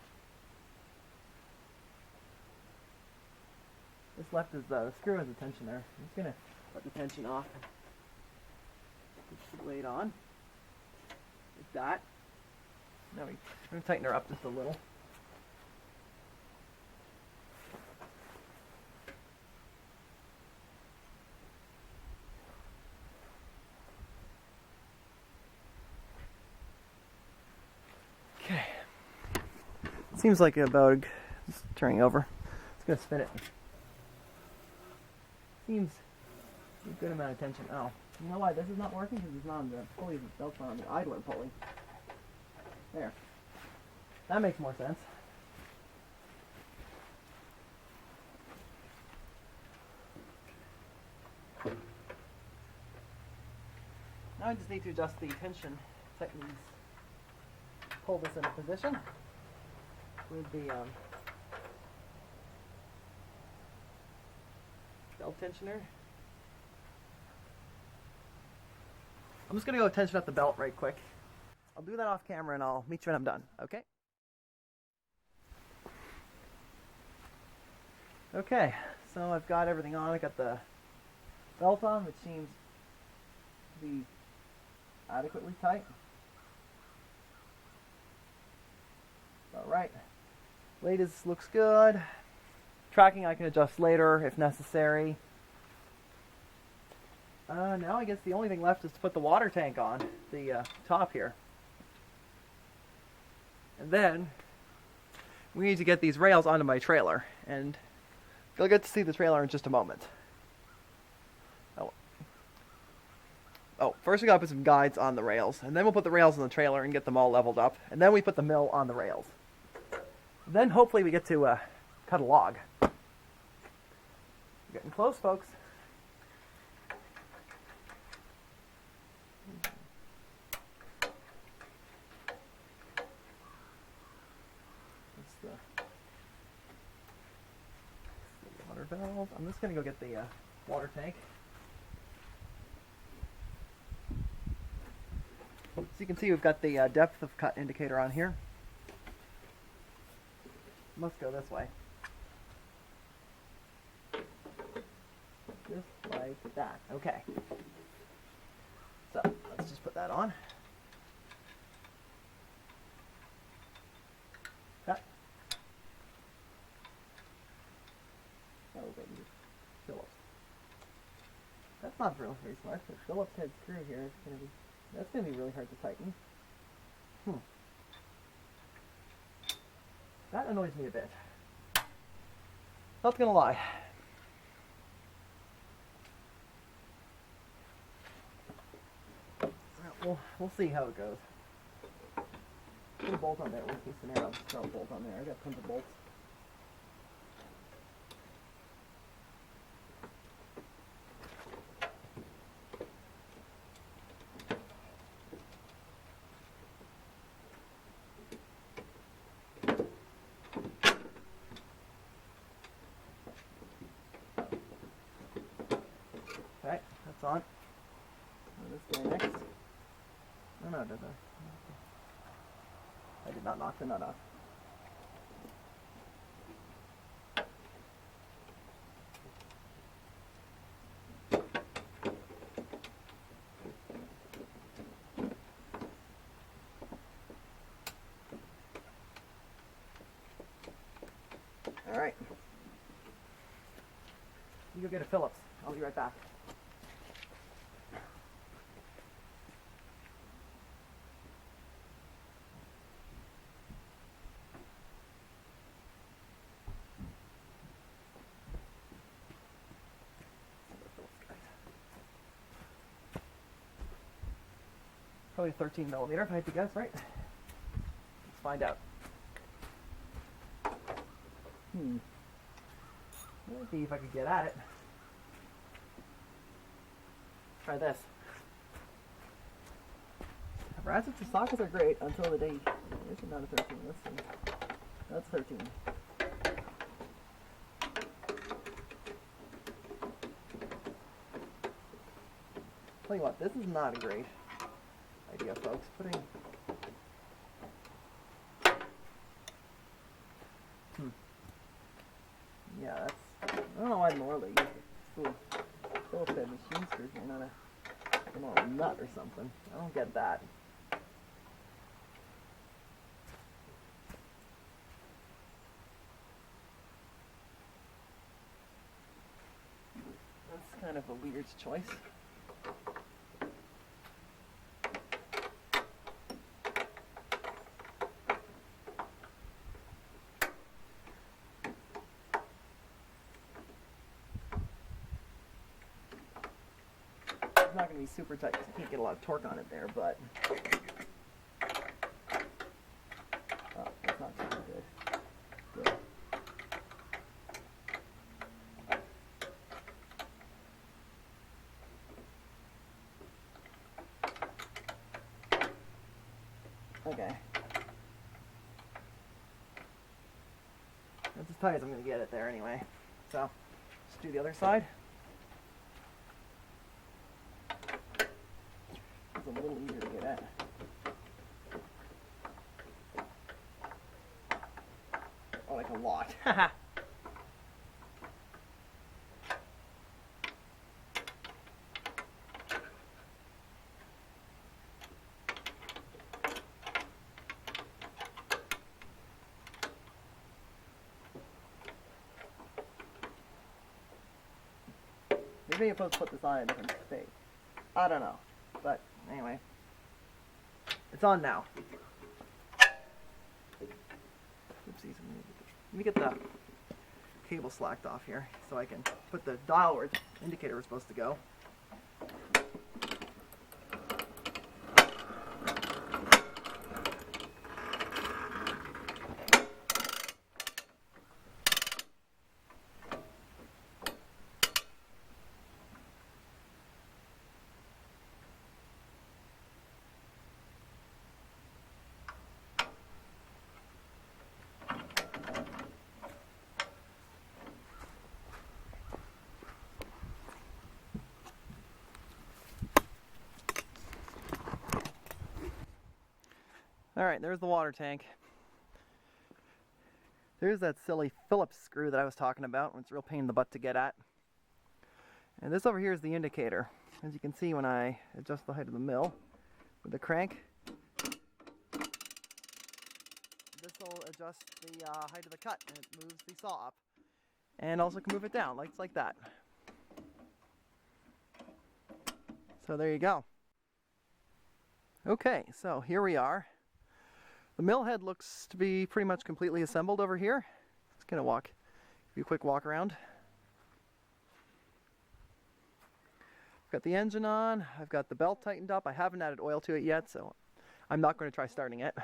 This left is the screw has the tension there. I'm just gonna let the tension off. Push the blade on. Like that. Now we're gonna tighten her up just a little. Okay. Seems like about just turning over. It's gonna spin it. Seems a good amount of tension. Oh, you know why this is not working? Because it's not on the pulley, the belt's not on the idler pulley. There. That makes more sense. Now I just need to adjust the tension, tighten these, pull this into position with the belt tensioner. I'm just going to go tension up the belt right quick. I'll do that off camera and I'll meet you when I'm done, okay? Okay, so I've got everything on. I got the belt on, which seems to be adequately tight. Alright, blade looks good. Tracking I can adjust later if necessary. Now I guess the only thing left is to put the water tank on the top here. And then we need to get these rails onto my trailer, and you'll get to see the trailer in just a moment. Oh, first we gotta put some guides on the rails, and then we'll put the rails on the trailer and get them all leveled up, and then we put the mill on the rails. Then hopefully we get to cut a log. We're getting close, folks. Water valve. I'm just going to go get the water tank. So you can see we've got the depth of cut indicator on here. Must go this way. Just like that. Okay. So let's just put that on. Cut. Oh, baby. Phillips. That's not really very smart. The Phillips head screw here is going to be, that's going to be really hard to tighten. That annoys me a bit. Not going to lie. We'll see how it goes. Put a bolt on there, worst case scenario. Just throw a bolt on there. I got tons of bolts. Okay, that's on. This guy next. No, I did not knock the nut off. All right. You go get a Phillips. I'll be right back. Probably 13 millimeter, if I had to guess, right? Let's find out. Let's see if I could get at it. Try this. Ratchets and sockets are great until the day. This is not a 13. Let's see. That's 13. Tell you what, this is not a great idea, folks. Putting. Yeah, that's. I don't know why Norley uses Phillips head machine screws here, not a nut or something. I don't get that. That's kind of a weird choice. It's not going to be super tight because I can't get a lot of torque on it there, but oh, that's not super good. Good. Okay. That's as tight as I'm going to get it there anyway. So, let's do the other side. It's a little easier to get at. Oh, like a lot. Maybe I'm supposed to put this on a different state. I don't know. But anyway, it's on now. Oopsies. Let me get the cable slacked off here so I can put the dial where the indicator is supposed to go. Alright, there's the water tank. There's that silly Phillips screw that I was talking about. It's a real pain in the butt to get at. And this over here is the indicator. As you can see when I adjust the height of the mill with the crank, this will adjust the height of the cut and it moves the saw up. And also can move it down, like that. So there you go. Okay, so here we are. The mill head looks to be pretty much completely assembled over here. Just gonna give you a quick walk around. I've got the engine on, I've got the belt tightened up. I haven't added oil to it yet, so I'm not going to try starting it.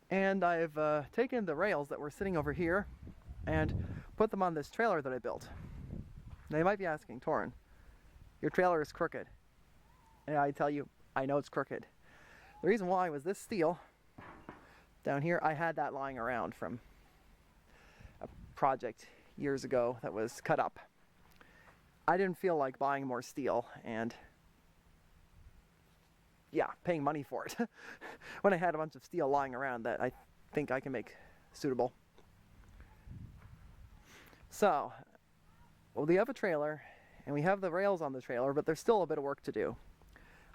And I've taken the rails that were sitting over here and put them on this trailer that I built. Now you might be asking, Torin, your trailer is crooked. And I tell you, I know it's crooked. The reason why was this steel down here. I had that lying around from a project years ago that was cut up. I didn't feel like buying more steel and yeah, paying money for it when I had a bunch of steel lying around that I think I can make suitable. So, well, we have a trailer and we have the rails on the trailer, but there's still a bit of work to do.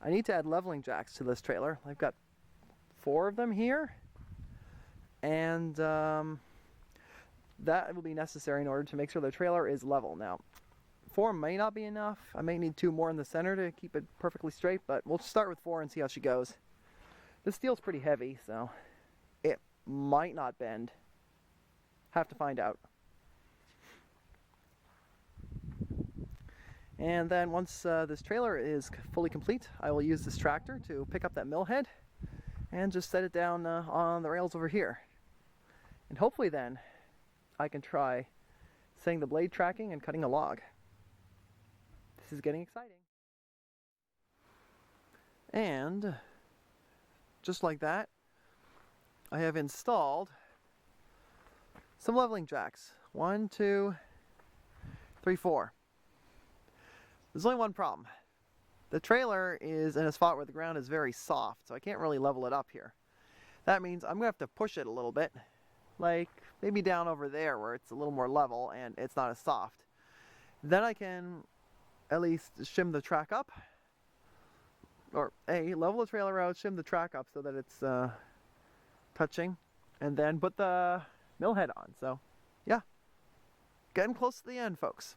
I need to add leveling jacks to this trailer. I've got 4 of them here, and that will be necessary in order to make sure the trailer is level. Now, 4 may not be enough. I may need 2 more in the center to keep it perfectly straight, but we'll start with 4 and see how she goes. This steel's pretty heavy, so it might not bend. Have to find out. And then once this trailer is fully complete, I will use this tractor to pick up that mill head and just set it down on the rails over here. And hopefully then I can try setting the blade tracking, and cutting a log. This is getting exciting. And just like that, I have installed some leveling jacks. 1, 2, 3, 4. There's only one problem. The trailer is in a spot where the ground is very soft, so I can't really level it up here. That means I'm going to have to push it a little bit, like maybe down over there where it's a little more level and it's not as soft. Then I can at least shim the track up, or level the trailer out, shim the track up so that it's touching, and then put the mill head on. So yeah, getting close to the end, folks.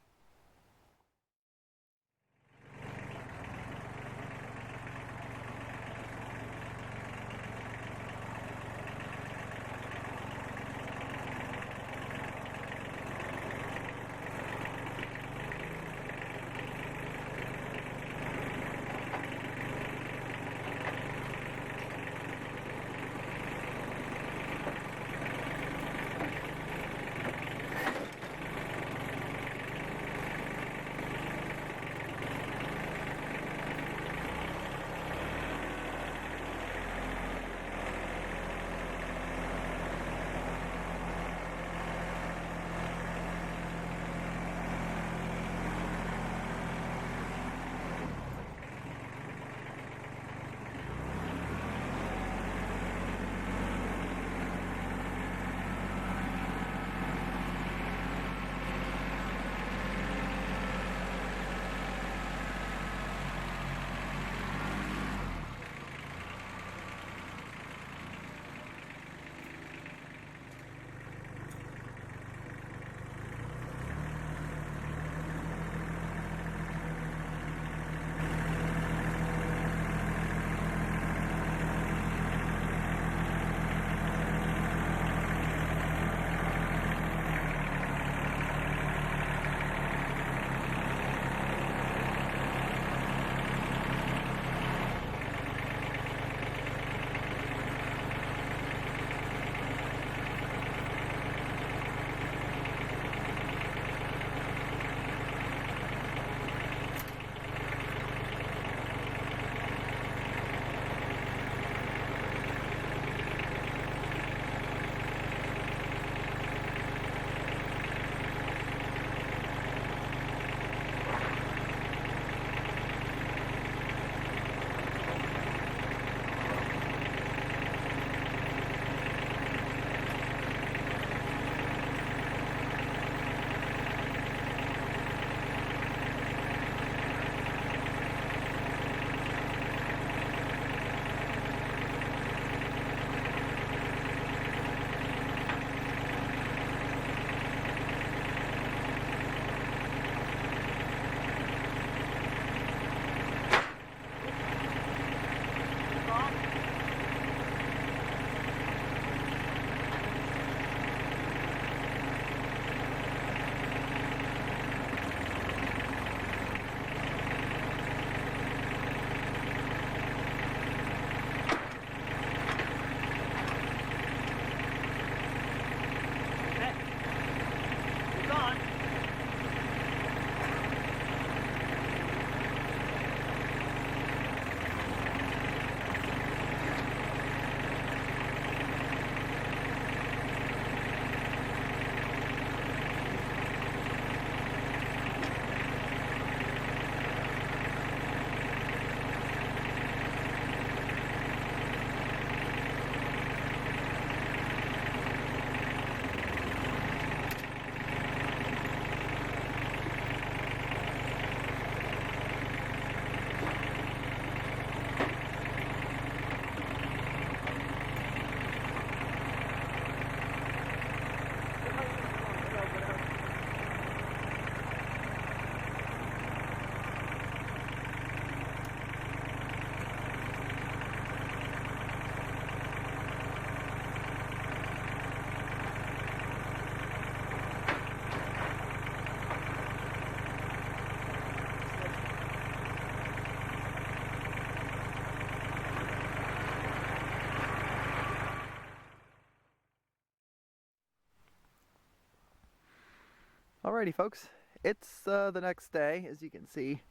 Alrighty folks, it's the next day. As you can see,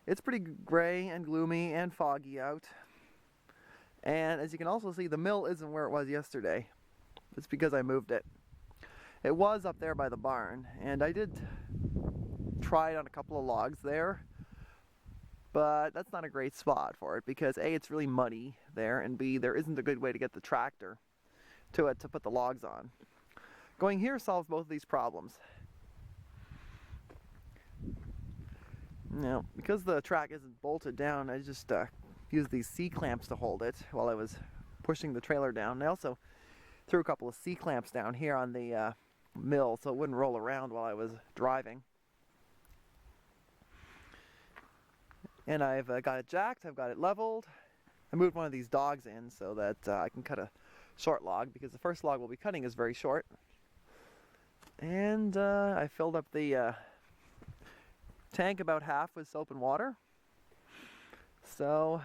it's pretty gray and gloomy and foggy out. And as you can also see, the mill isn't where it was yesterday. It's because I moved it. It was up there by the barn, and I did try it on a couple of logs there, but that's not a great spot for it because A, it's really muddy there, and B, there isn't a good way to get the tractor to it to put the logs on. Going here solves both of these problems. Now, because the track isn't bolted down, I just used these C-clamps to hold it while I was pushing the trailer down. I also threw a couple of C-clamps down here on the mill so it wouldn't roll around while I was driving. And I've got it jacked, I've got it leveled. I moved one of these dogs in so that I can cut a short log because the first log we'll be cutting is very short. And I filled up the tank about half with soap and water. So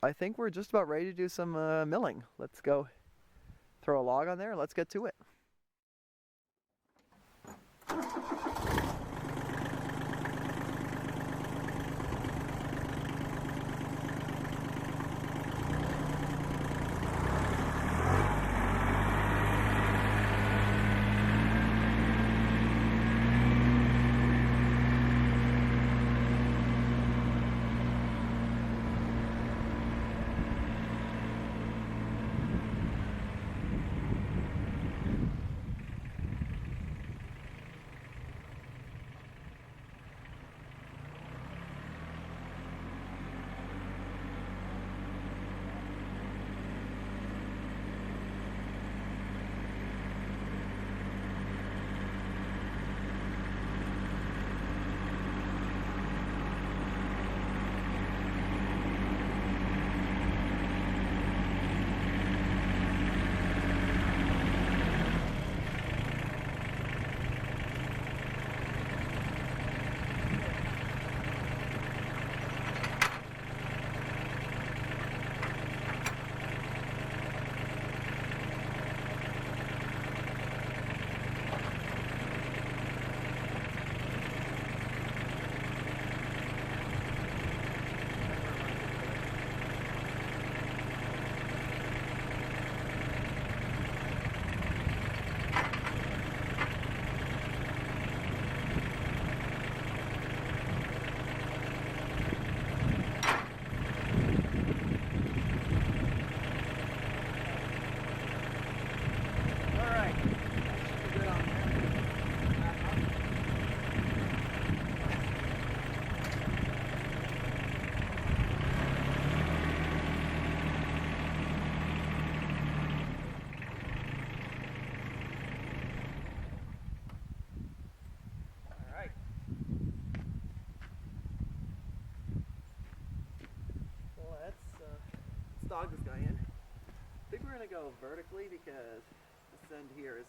I think we're just about ready to do some milling. Let's go throw a log on there and let's get to it. Dog this guy in. I think we're going to go vertically because this end here is...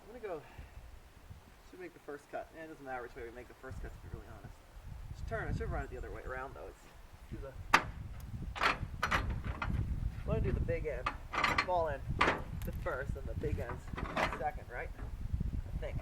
I'm going to go... Should make the first cut. It doesn't matter which way we make the first cut, to be really honest. Just turn. I should run it the other way around though. It's do the... I'm going to do the big end. Small end the first and the big end's second, right? I think.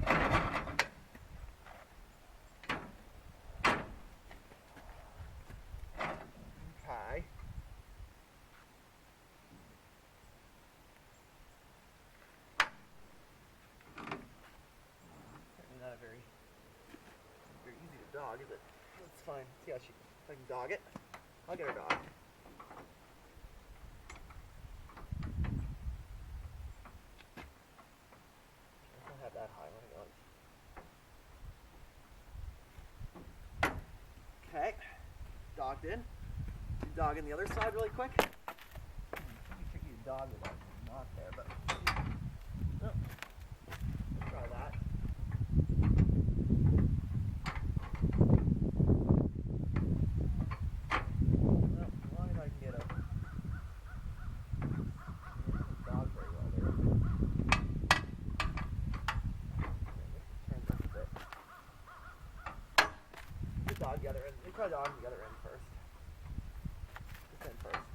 Dog, is it? That's fine. See how if I can dog it. I'll get her dog. I don't have that high. Let me go. Okay. Dogged in. Dog in the other side really quick. It's pretty tricky to dog without not there, but oh, let's try that. Dog the other end. We try dog the other end first. This end first.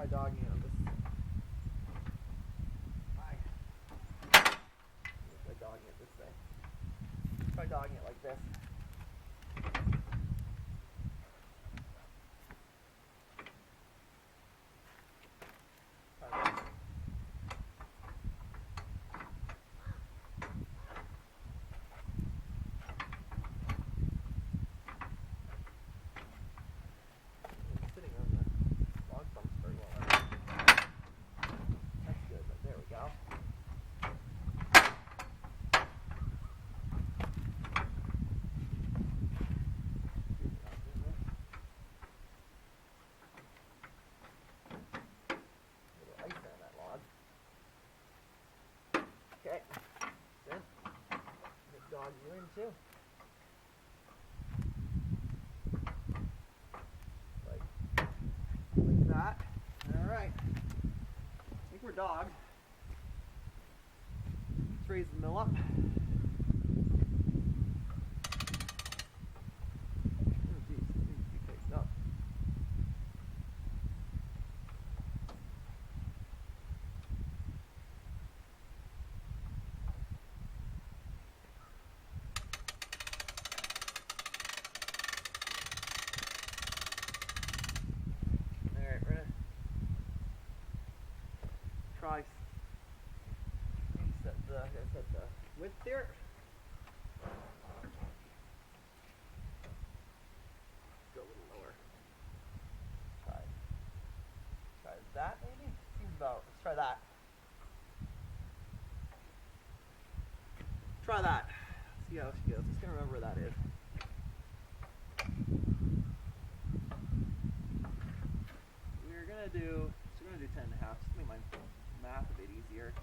Try dogging it on this. Try dogging it this way. Try dogging it like this. Okay, then just dog you in too. Like that. All right. I think we're dogged. Let's raise the mill up. Oh, geez, it needs to be picked up. Try set the width there. Go a little lower. Try that maybe? Seems about, let's try that. Try that. See how she goes. Just gonna remember where that is. We're gonna do 10 and a half. Just to make my math a bit easier.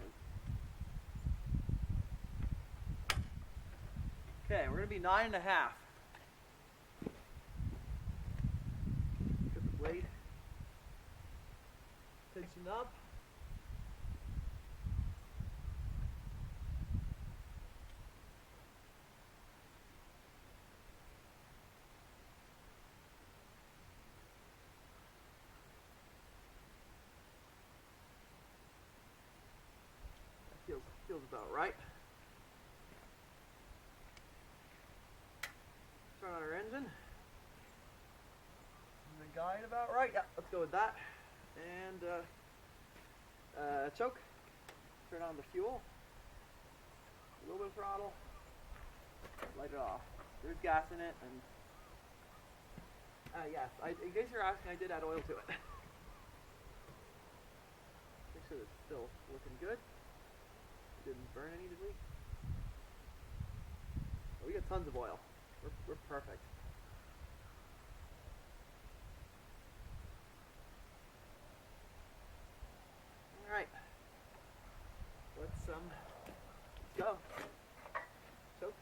Okay, we're gonna be 9 and a half. Get the blade tension up. Feels about right. Turn on our engine. And the guide about right. Yeah, let's go with that. And choke. Turn on the fuel. A little bit of throttle. Light it off. There's gas in it, and yes, in case you're asking, I did add oil to it. Make sure it's still looking good. Didn't burn any, did we? Oh, we got tons of oil. We're perfect. All right. Let's go. Choke.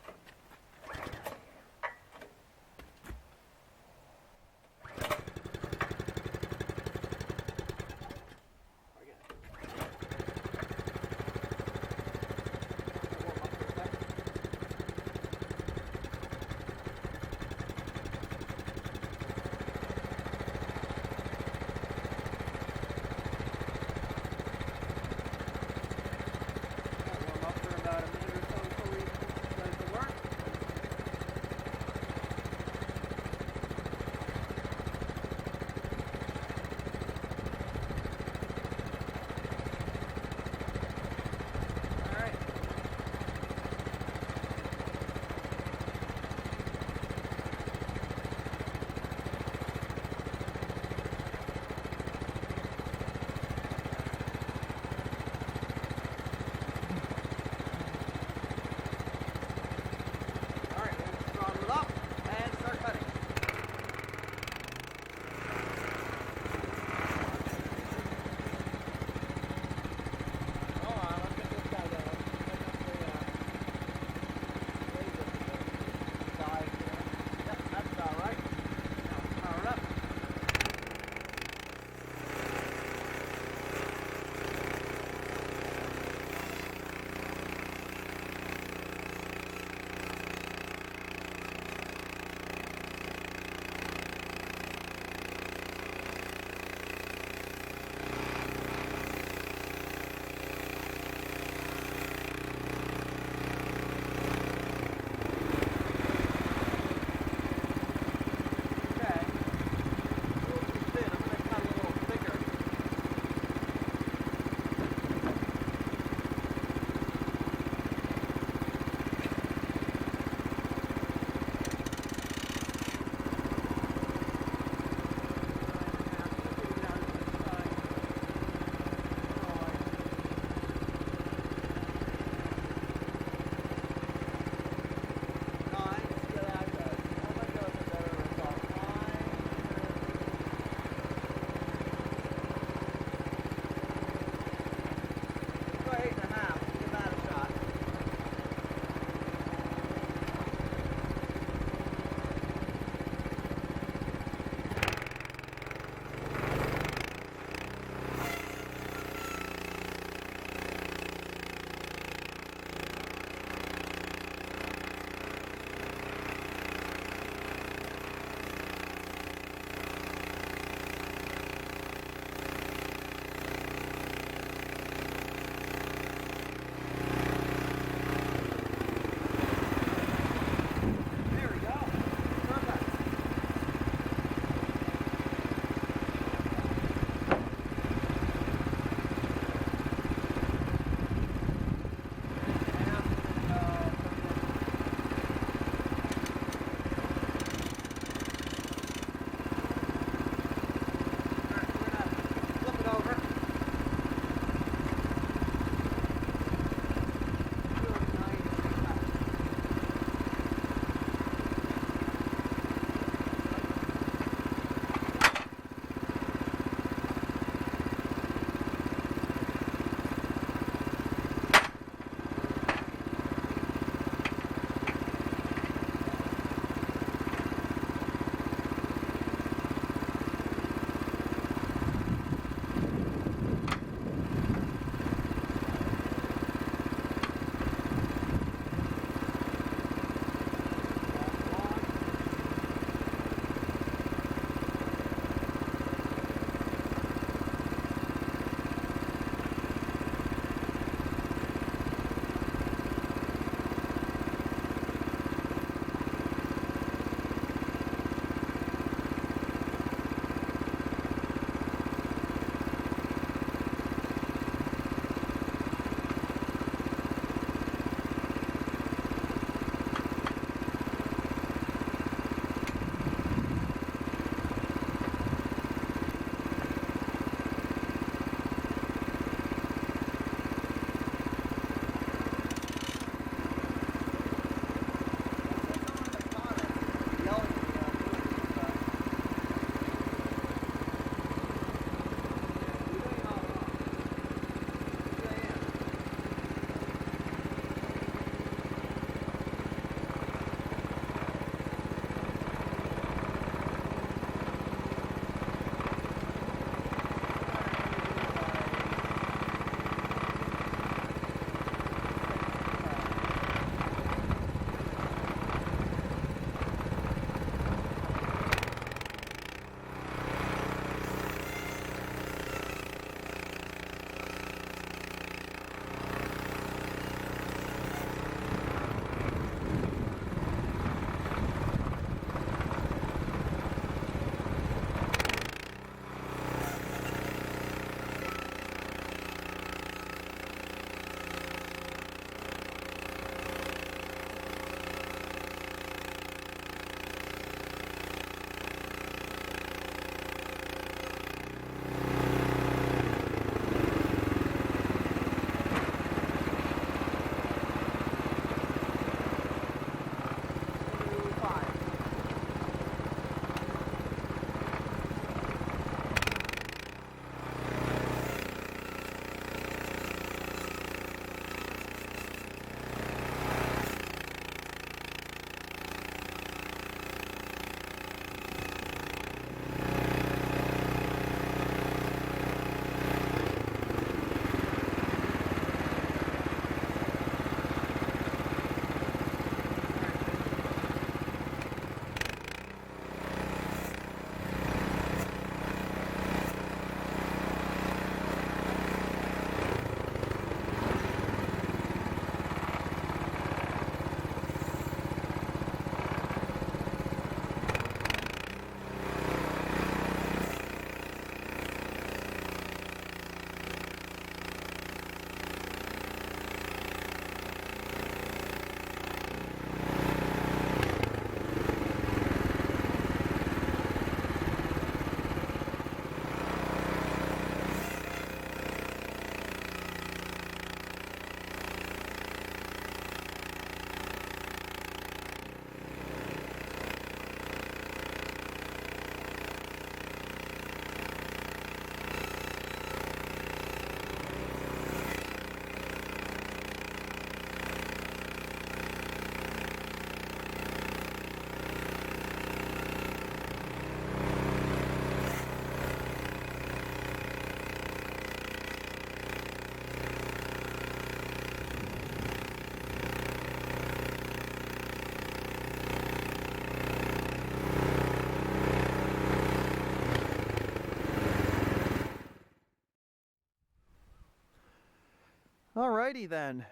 Alrighty then.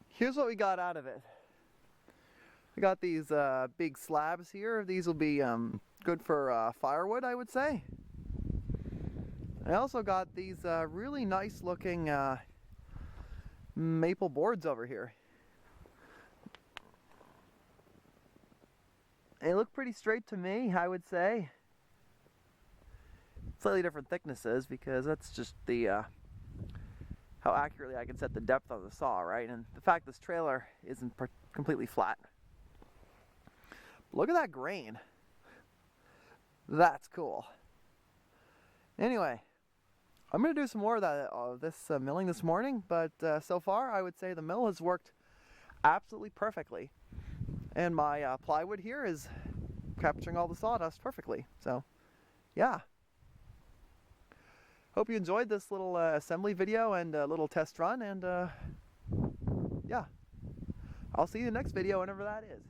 Here's what we got out of it. We got these big slabs here. These will be good for firewood, I would say. I also got these really nice looking maple boards over here. They look pretty straight to me, I would say. Slightly different thicknesses because that's just the how accurately I can set the depth of the saw, right? And the fact this trailer isn't completely flat. Look at that grain. That's cool. Anyway, I'm going to do some more of this milling this morning, but so far I would say the mill has worked absolutely perfectly. And my plywood here is capturing all the sawdust perfectly. So, yeah. Hope you enjoyed this little assembly video and little test run, and yeah. I'll see you in the next video whenever that is.